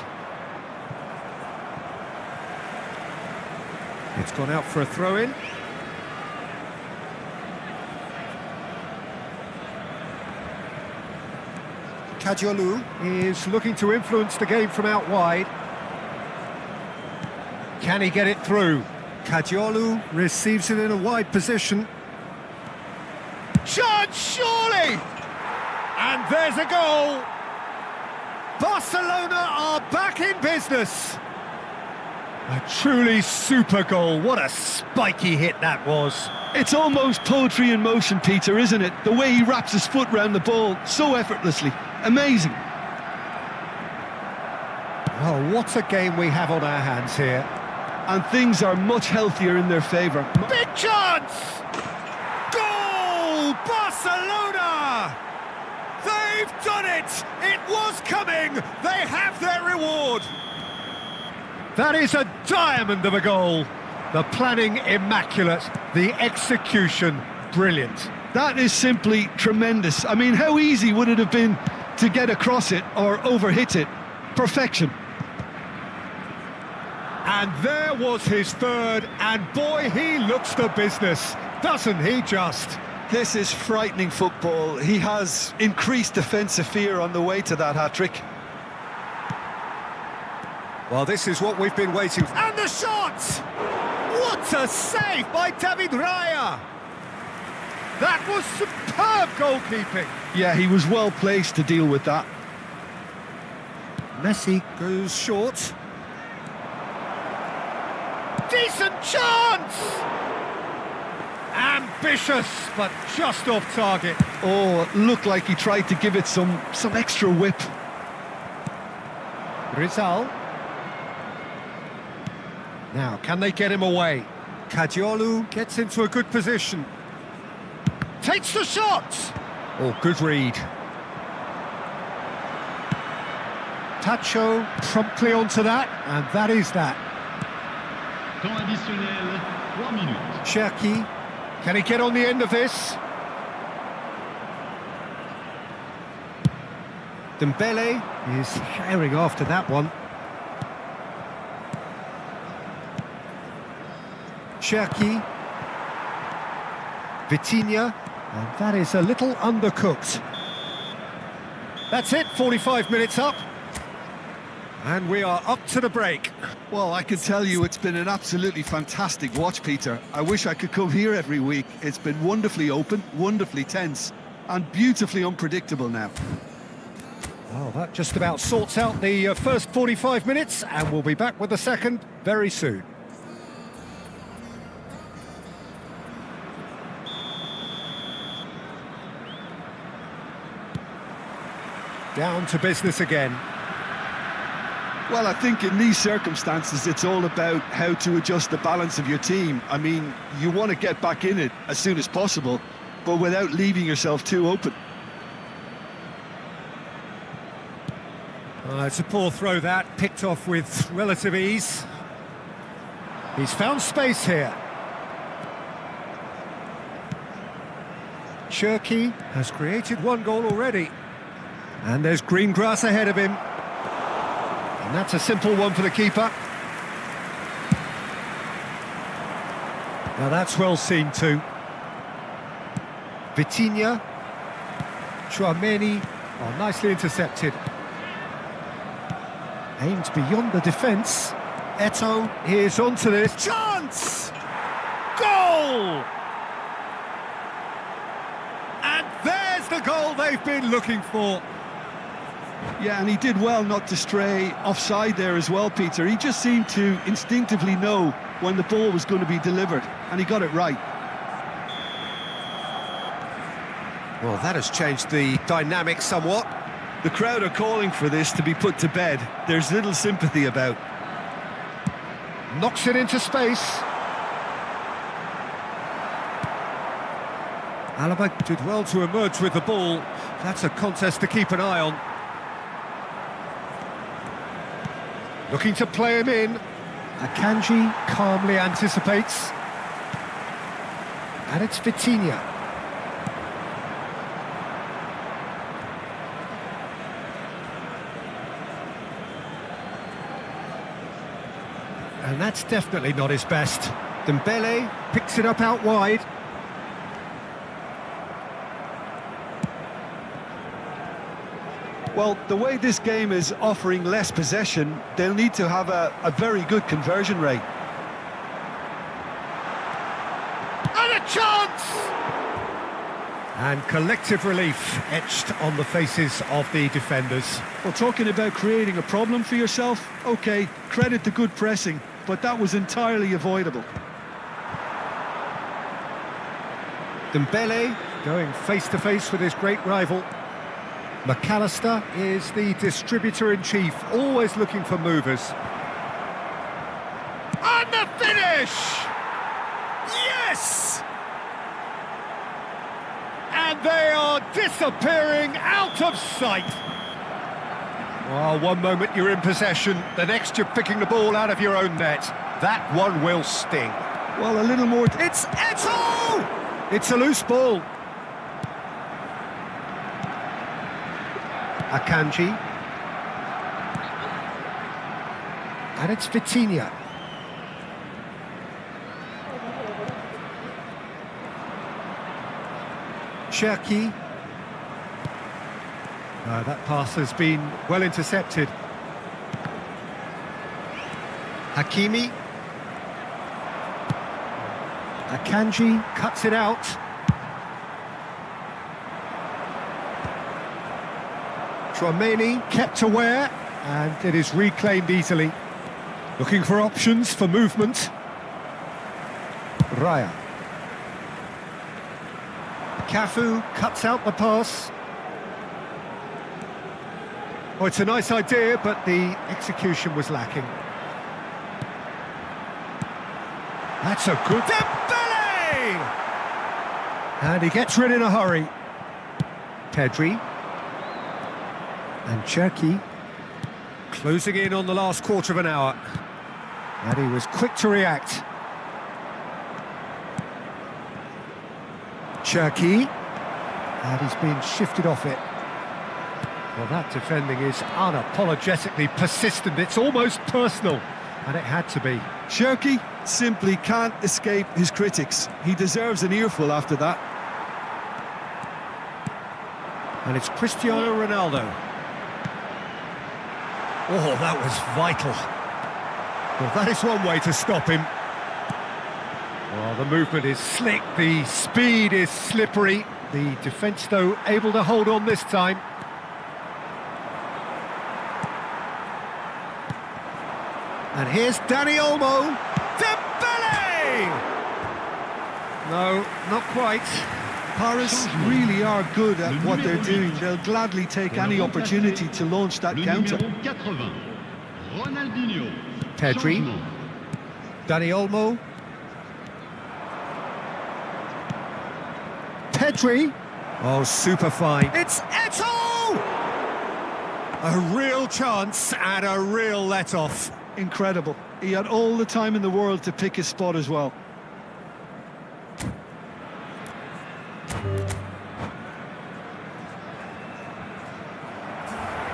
Speaker 3: It's gone out for a throw-in. Kadiolu is looking to influence the game from out wide. Can he get it through? Kadiolu receives it in a wide position. Chance, surely! And there's a goal! Barcelona are back in business! A truly super goal. What a spiky hit that was.
Speaker 4: It's almost poetry in motion, Peter, isn't it? The way he wraps his foot round the ball so effortlessly. Amazing.
Speaker 3: Oh, what a game we have on our hands here.
Speaker 4: And things are much healthier in their favour.
Speaker 3: Big chance! Goal! Barcelona! They've done it! It was coming! They have their reward! That is a diamond of a goal. The planning immaculate, the execution brilliant.
Speaker 4: That is simply tremendous. I mean, how easy would it have been to get across it or overhit it? Perfection.
Speaker 3: And there was his third, and boy, he looks the business, doesn't he just?
Speaker 4: This is frightening football. He has increased defensive fear on the way to that hat-trick.
Speaker 3: Well, this is what we've been waiting for. And the shot! What a save by David Raya! That was superb goalkeeping.
Speaker 4: Yeah, he was well placed to deal with that.
Speaker 3: Messi goes short. Decent chance! Ambitious, but just off target.
Speaker 4: Oh, it looked like he tried to give it some extra whip.
Speaker 3: Rizal. Now, can they get him away? Kadiolu gets into a good position. Takes the shot! Oh, good read. Tacho promptly onto that, and that is that.
Speaker 5: Temps additionnel, 3 minutes.
Speaker 3: Cherki, can he get on the end of this? Dembele is herring after that one. Cherki, Vitinha, and that is a little undercooked. That's it, 45 minutes up. And we are up to the break.
Speaker 4: Well, I can tell you it's been an absolutely fantastic watch, Peter. I wish I could come here every week. It's been wonderfully open, wonderfully tense, and beautifully unpredictable now.
Speaker 3: Well, that just about sorts out the first 45 minutes, and we'll be back with the second very soon. Down to business again.
Speaker 4: Well, I think in these circumstances, it's all about how to adjust the balance of your team. I mean, you want to get back in it as soon as possible, but without leaving yourself too open.
Speaker 3: It's a poor throw that, picked off with relative ease. He's found space here. Cherki has created one goal already. And there's green grass ahead of him. And that's a simple one for the keeper. Now that's well seen too. Vitinha. Chouameni. Oh, nicely intercepted. Aimed beyond the defence. Eto'o is onto this. Chance! Goal! And there's the goal they've been looking for.
Speaker 4: Yeah, and he did well not to stray offside there as well, Peter. He just seemed to instinctively know when the ball was going to be delivered, and he got it right.
Speaker 3: Well, that has changed the dynamic somewhat.
Speaker 4: The crowd are calling for this to be put to bed. There's little sympathy about.
Speaker 3: Knocks it into space. Alaba did well to emerge with the ball. That's a contest to keep an eye on. Looking to play him in. Akanji calmly anticipates. And it's Vitinha. And that's definitely not his best. Dembele picks it up out wide.
Speaker 4: Well, the way this game is offering less possession, they'll need to have a very good conversion rate.
Speaker 3: And a chance! And collective relief etched on the faces of the defenders.
Speaker 4: Well, talking about creating a problem for yourself, OK, credit the good pressing, but that was entirely avoidable.
Speaker 3: Dembele going face-to-face with his great rival. McAllister is the distributor-in-chief, always looking for movers. And the finish! Yes! And they are disappearing out of sight. Well, one moment you're in possession, the next you're picking the ball out of your own net. That one will sting.
Speaker 4: Well, a little more...
Speaker 3: It's Eto'o! It's a loose ball. Akanji. And it's Vitinha. Cherki. That pass has been well intercepted. Hakimi. Akanji cuts it out. Chouameni kept aware, and it is reclaimed easily. Looking for options for movement. Raya. Cafu cuts out the pass. Oh, it's a nice idea, but the execution was lacking. That's a good... Dembele! And he gets rid in a hurry. Pedri. And Cherki closing in on the last quarter of an hour. And he was quick to react. Cherki. And he's been shifted off it. Well, that defending is unapologetically persistent. It's almost personal. And it had to be.
Speaker 4: Cherki simply can't escape his critics. He deserves an earful after that.
Speaker 3: And it's Cristiano Ronaldo. Oh, that was vital. Well, that is one way to stop him. Well, the movement is slick, the speed is slippery. The defence, though, able to hold on this time. And here's Dani Olmo. Dembele! No, not quite.
Speaker 4: Paris really are good at what they're doing. They'll gladly take any opportunity to launch that
Speaker 5: le
Speaker 4: counter.
Speaker 5: numéro 80, Ronaldinho.
Speaker 3: Pedri.
Speaker 5: Changement.
Speaker 3: Dani Olmo. Pedri. Oh, super fine. It's Eto'o! A real chance and a real let-off.
Speaker 4: Incredible. He had all the time in the world to pick his spot as well.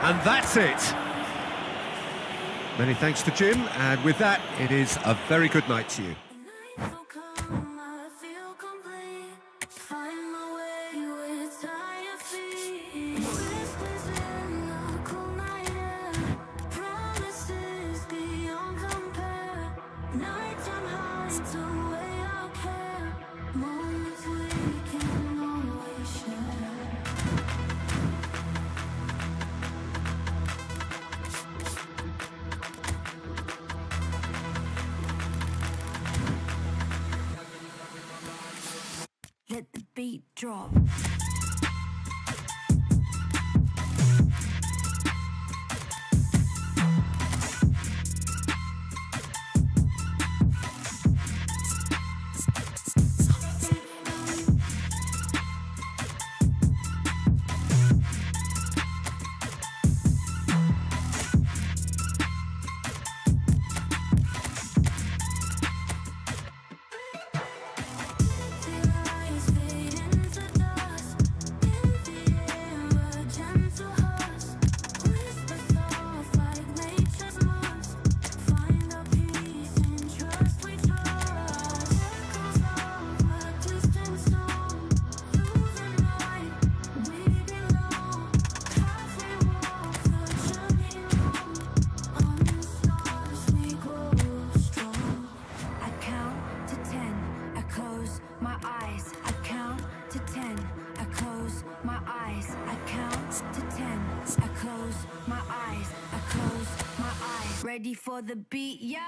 Speaker 3: And that's it. Many thanks to Jim, and with that, it is a very good night to you.
Speaker 1: The night will come, I feel complete. Find my way with tired feet. Whispers in the cool night air. Promises beyond compare. Nighttime hides away our care. Moments we can always share. Let the beat drop. Ready for the beat, yeah?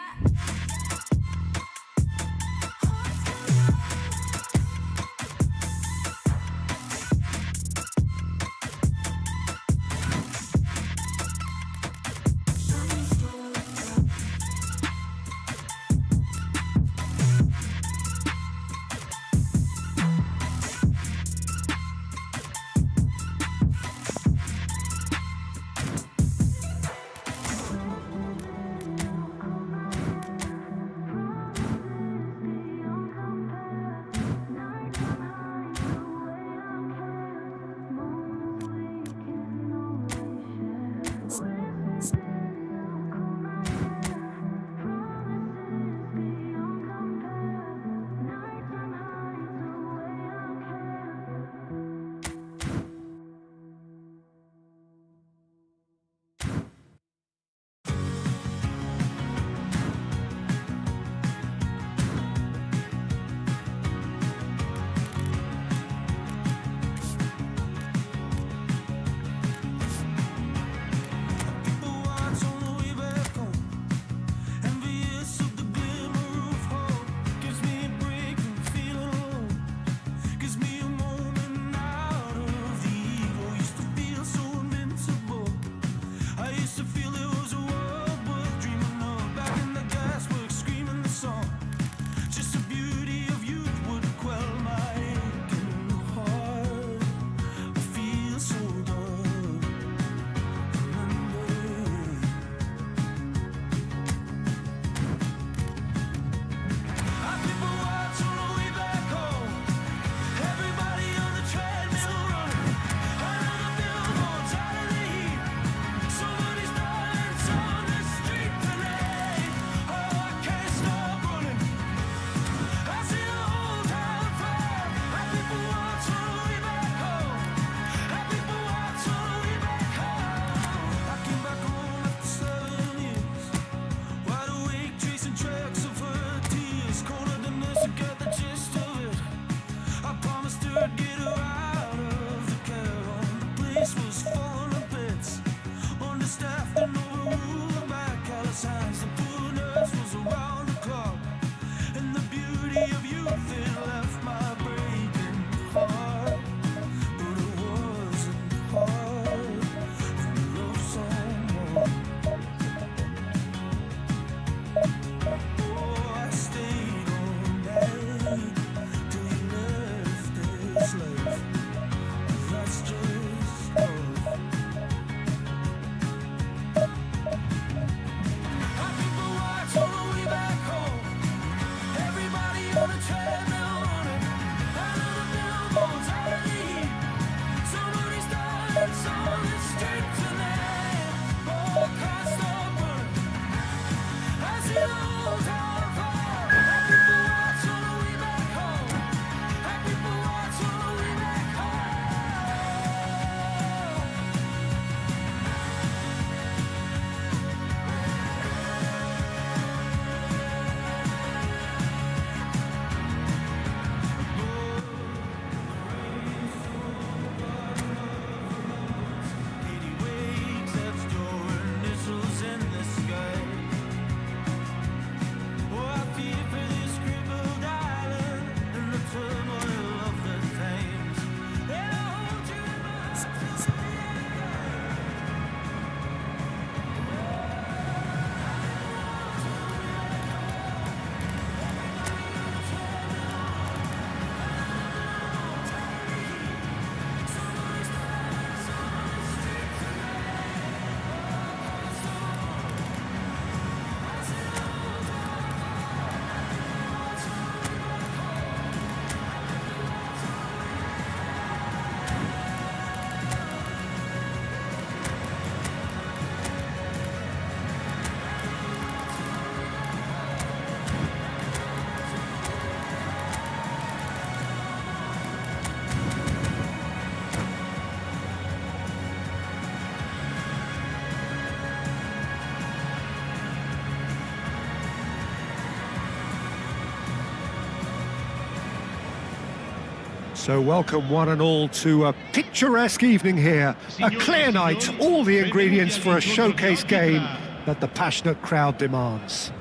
Speaker 3: So welcome one and all to a picturesque evening here. A clear night, all the ingredients for a showcase game that the passionate crowd demands.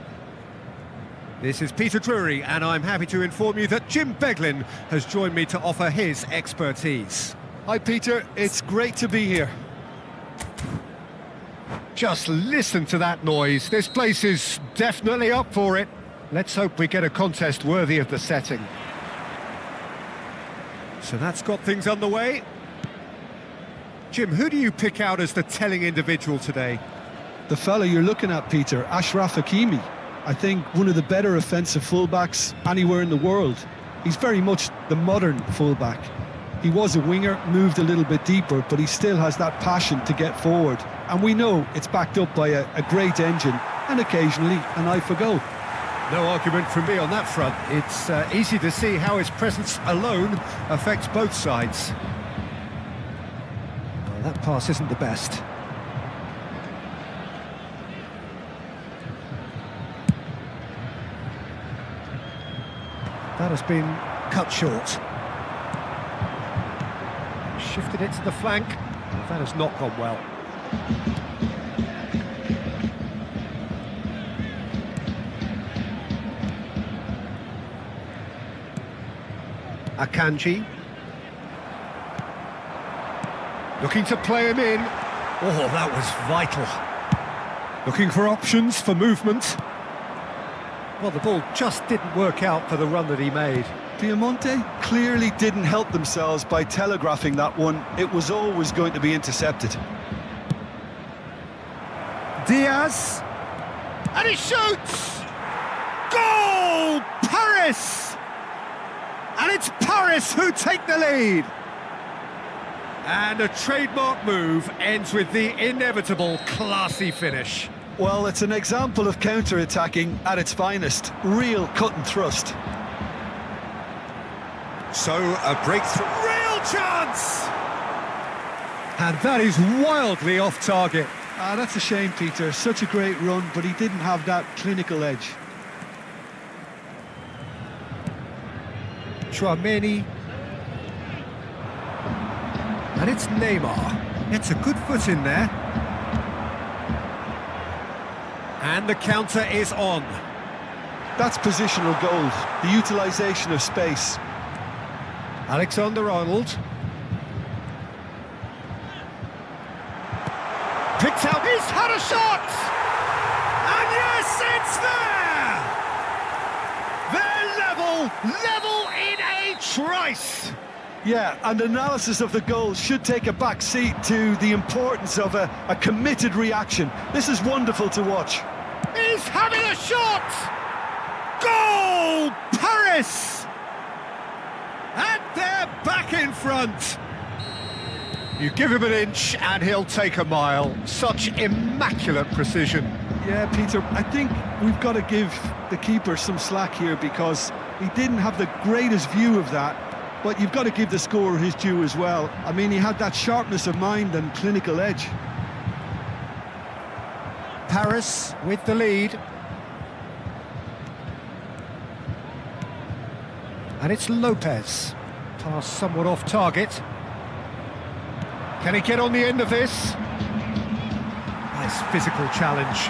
Speaker 3: This is Peter Drury, and I'm happy to inform you that Jim Beglin has joined me to offer his expertise.
Speaker 4: Hi Peter, it's great to be here.
Speaker 3: Just listen to that noise. This place is definitely up for it. Let's hope we get a contest worthy of the setting. So that's got things underway. Jim, who do you pick out as the telling individual today?
Speaker 4: The fella you're looking at, Peter, Ashraf Hakimi. I think one of the better offensive fullbacks anywhere in the world. He's very much the modern fullback. He was a winger, moved a little bit deeper, but he still has that passion to get forward. And we know it's backed up by a great engine and occasionally an eye for goal.
Speaker 3: No argument from me on that front. It's easy to see how his presence alone affects both sides. Well, that pass isn't the best. That has been cut short. Shifted it to the flank. That has not gone well. Akanji. Looking to play him in. Oh, that was vital. Looking for options for movement. Well, the ball just didn't work out for the run that he made.
Speaker 4: Piemonte clearly didn't help themselves by telegraphing that one. It was always going to be intercepted.
Speaker 3: Diaz. And he shoots! Goal! Paris! And it's Paris who take the lead. And a trademark move ends with the inevitable classy finish.
Speaker 4: Well, it's an example of counter-attacking at its finest. Real cut and thrust.
Speaker 3: So, a breakthrough. Real chance! And that is wildly off target.
Speaker 4: Ah, that's a shame, Peter. Such a great run, but he didn't have that clinical edge.
Speaker 3: Chouameni. And it's Neymar. It's a good foot in there. And the counter is on.
Speaker 4: That's positional gold, the utilisation of space.
Speaker 3: Alexander-Arnold. Picked out, he's had a shot! And yes, it's there! They're level in a trice!
Speaker 4: Yeah, and analysis of the goal should take a back seat to the importance of a committed reaction. This is wonderful to watch.
Speaker 3: He's having a shot! Goal! Paris! And they're back in front. You give him an inch and he'll take a mile. Such immaculate precision.
Speaker 4: Yeah, Peter, I think we've got to give the keeper some slack here because he didn't have the greatest view of that, but you've got to give the scorer his due as well. I mean, he had that sharpness of mind and clinical edge.
Speaker 3: Paris with the lead. And it's Lopez. Pass somewhat off target. Can he get on the end of this? Nice physical challenge.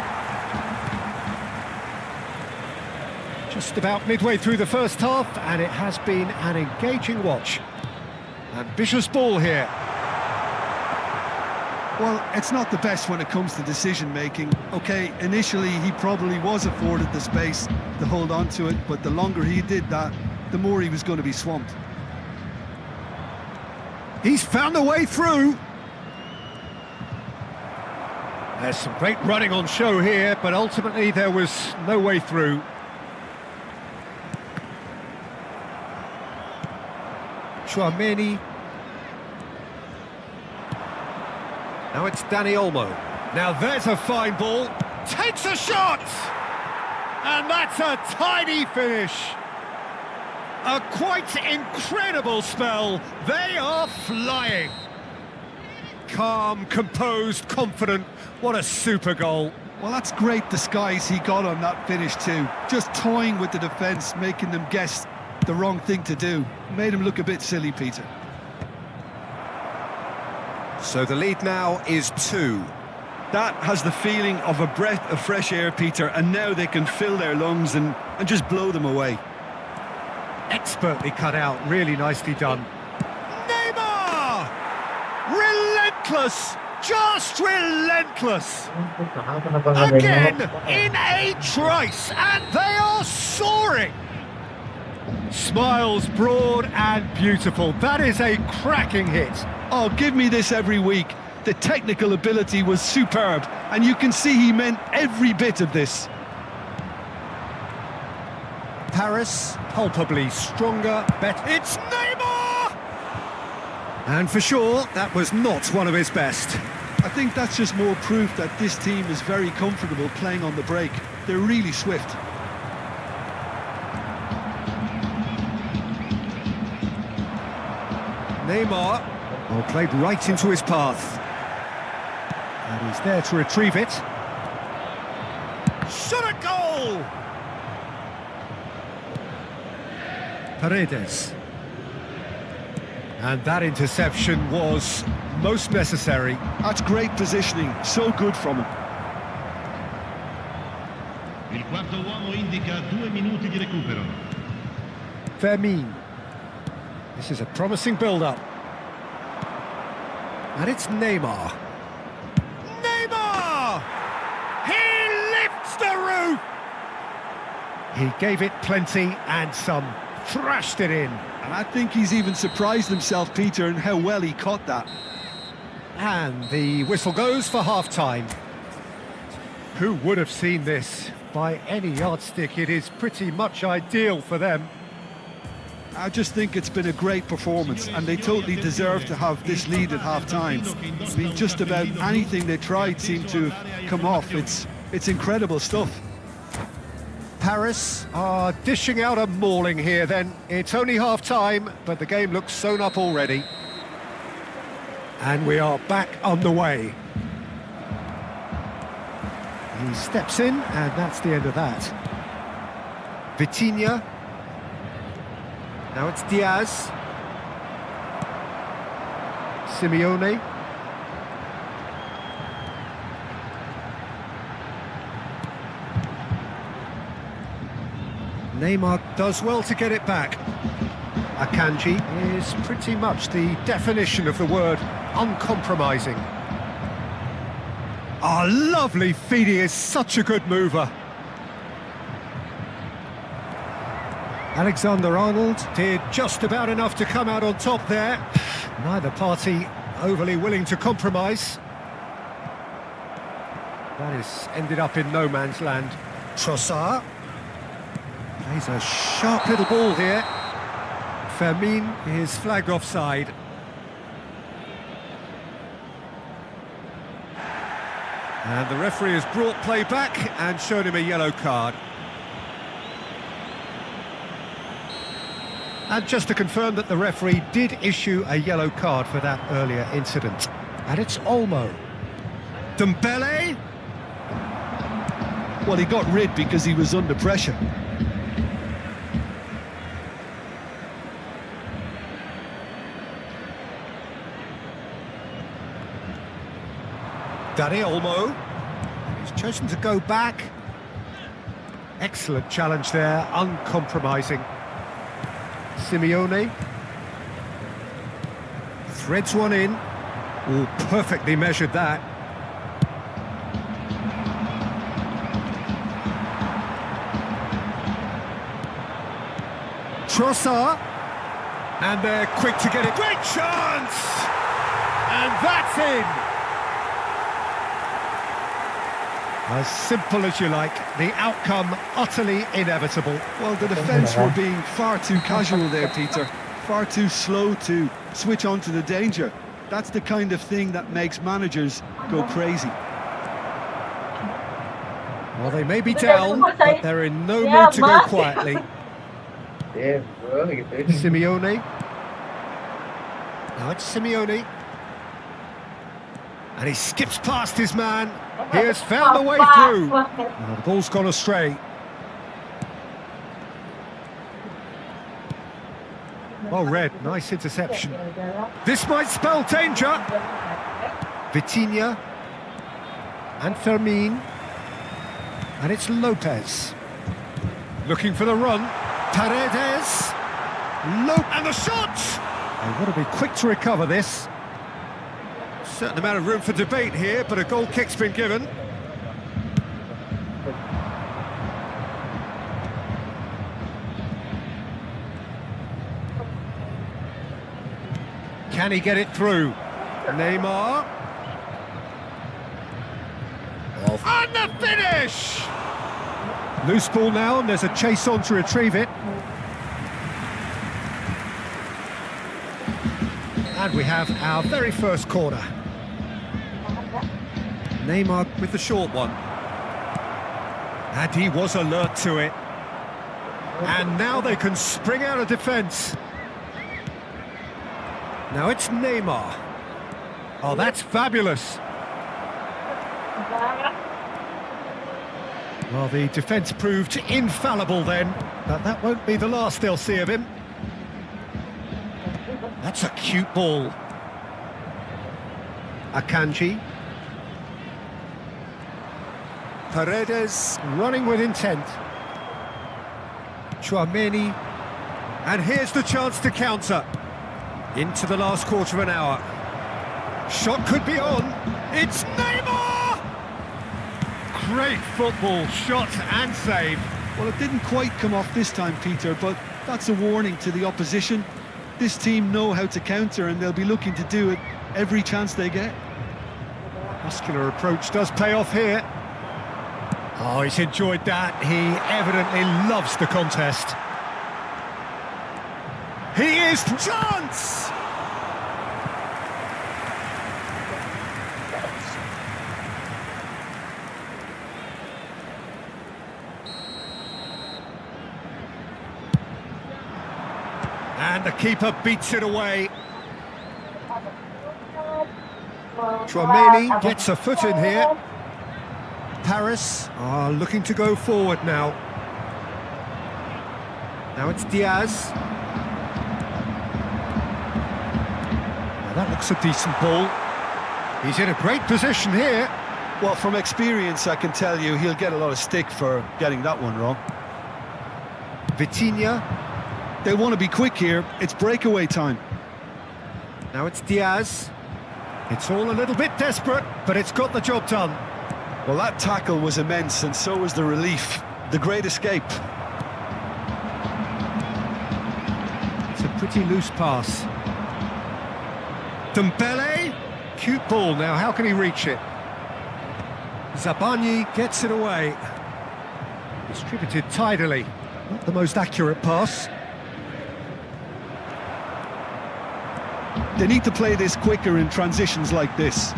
Speaker 3: Just about midway through the first half, and it has been an engaging watch. Ambitious ball here.
Speaker 4: Well, it's not the best when it comes to decision-making. OK, initially he probably was afforded the space to hold on to it, but the longer he did that, the more he was going to be swamped.
Speaker 3: He's found a way through. There's some great running on show here, but ultimately there was no way through. Chouameni. Now it's Dani Olmo. Now there's a fine ball. Takes a shot! And that's a tiny finish. A quite incredible spell. They are flying. Calm, composed, confident. What a super goal.
Speaker 4: Well, that's great disguise he got on that finish too. Just toying with the defence, making them guess the wrong thing to do. Made him look a bit silly, Peter.
Speaker 3: So the lead now is 2.
Speaker 7: That has the feeling of a breath of fresh air, Peter, and now they can fill their lungs and just blow them away.
Speaker 3: Expertly cut out, really nicely done. Neymar! Relentless! Just relentless! Again, in a trice, and they are soaring! Smiles broad and beautiful. That is a cracking hit.
Speaker 4: Oh, give me this every week. The technical ability was superb, and you can see he meant every bit of this.
Speaker 3: Paris, palpably stronger, better. It's Neymar! And for sure, that was not one of his best.
Speaker 4: I think that's just more proof that this team is very comfortable playing on the break. They're really swift.
Speaker 3: Neymar, well, played right into his path. And he's there to retrieve it. Shot a goal! Paredes. And that interception was most necessary.
Speaker 4: That's great positioning, so good from him.
Speaker 5: Il quarto uomo indica 2 minuti di recupero.
Speaker 3: Fermin. This is a promising build-up. And it's Neymar. Neymar! He lifts the roof! He gave it plenty and some. Thrashed it in.
Speaker 4: And I think he's even surprised himself, Peter, in how well he caught that.
Speaker 3: And the whistle goes for half-time. Who would have seen this? By any yardstick, it is pretty much ideal for them.
Speaker 4: I just think it's been a great performance, and they totally deserve to have this lead at half-time. I mean, just about anything they tried seemed to have come off. It's incredible stuff.
Speaker 3: Paris are dishing out a mauling here then. It's only half-time, but the game looks sewn up already. And we are back on the way. He steps in, and that's the end of that. Vitinha. Now it's Diaz. Simeone. Neymar does well to get it back. Akanji is pretty much the definition of the word uncompromising. Ah, lovely feed, he is such a good mover. Alexander-Arnold did just about enough to come out on top there. Neither party overly willing to compromise. That has ended up in no man's land. Trossard plays a sharp little ball here. Fermin is flagged offside. And the referee has brought play back and shown him a yellow card. And just to confirm that the referee did issue a yellow card for that earlier incident. And it's Olmo. Dembele.
Speaker 4: Well, he got rid because he was under pressure.
Speaker 3: Dani Olmo. He's chosen to go back. Excellent challenge there, uncompromising. Simeone. Threads one in. Oh, perfectly measured that. Trossard. And they're quick to get it. Great chance! And that's in! As simple as you like, the outcome utterly inevitable.
Speaker 4: Well, the defence were being far too casual there, Peter. Far too slow to switch on to the danger. That's the kind of thing that makes managers go crazy.
Speaker 3: Well, they may be down, but they're in no mood to go quietly. Simeone. Now it's Simeone. And he skips past his man. He has found the way through. Oh, the ball's gone astray. Well read, nice interception. This might spell danger. Vitinha. And Fermin. And it's Lopez. Looking for the run. Paredes. And the shot! They've got to be quick to recover this. Certain amount of room for debate here, but a goal kick's been given. Can he get it through? Neymar. And the finish! Loose ball now, and there's a chase on to retrieve it. And we have our very first corner. Neymar with the short one. And he was alert to it. And now they can spring out of defence. Now it's Neymar. Oh, that's fabulous. Well, the defence proved infallible then, but that won't be the last they'll see of him. That's a cute ball. Akanji. Paredes running with intent. Tchouaméni. And here's the chance to counter. Into the last quarter of an hour. Shot could be on. It's Neymar! Great football, shot and save.
Speaker 4: Well, it didn't quite come off this time, Peter, but that's a warning to the opposition. This team know how to counter, and they'll be looking to do it every chance they get.
Speaker 3: Muscular approach does pay off here. Oh, he's enjoyed that. He evidently loves the contest. He is chance! And the keeper beats it away. Tchouaméni gets a foot in here. Paris are looking to go forward now. Now it's Diaz. Now that looks a decent ball. He's in a great position here.
Speaker 4: Well, from experience, I can tell you he'll get a lot of stick for getting that one wrong.
Speaker 3: Vitinha.
Speaker 4: They want to be quick here. It's breakaway time.
Speaker 3: Now it's Diaz. It's all a little bit desperate, but it's got the job done.
Speaker 4: Well, that tackle was immense, and so was the relief. The great escape.
Speaker 3: It's a pretty loose pass. Dembele. Cute ball now. How can he reach it? Zabani gets it away. Distributed tidily. Not the most accurate pass.
Speaker 4: They need to play this quicker in transitions like this.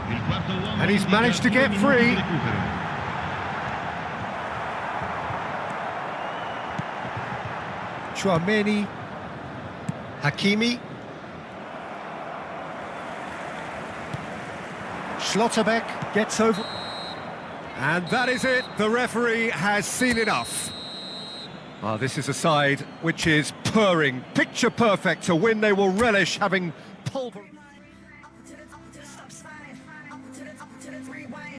Speaker 5: Ils doivent devoir
Speaker 3: And he's managed to get free. Chouameni, Hakimi, Schlotterbeck gets over. And that is it, the referee has seen enough. This is a side which is purring, picture perfect to win. They will relish having pulverized.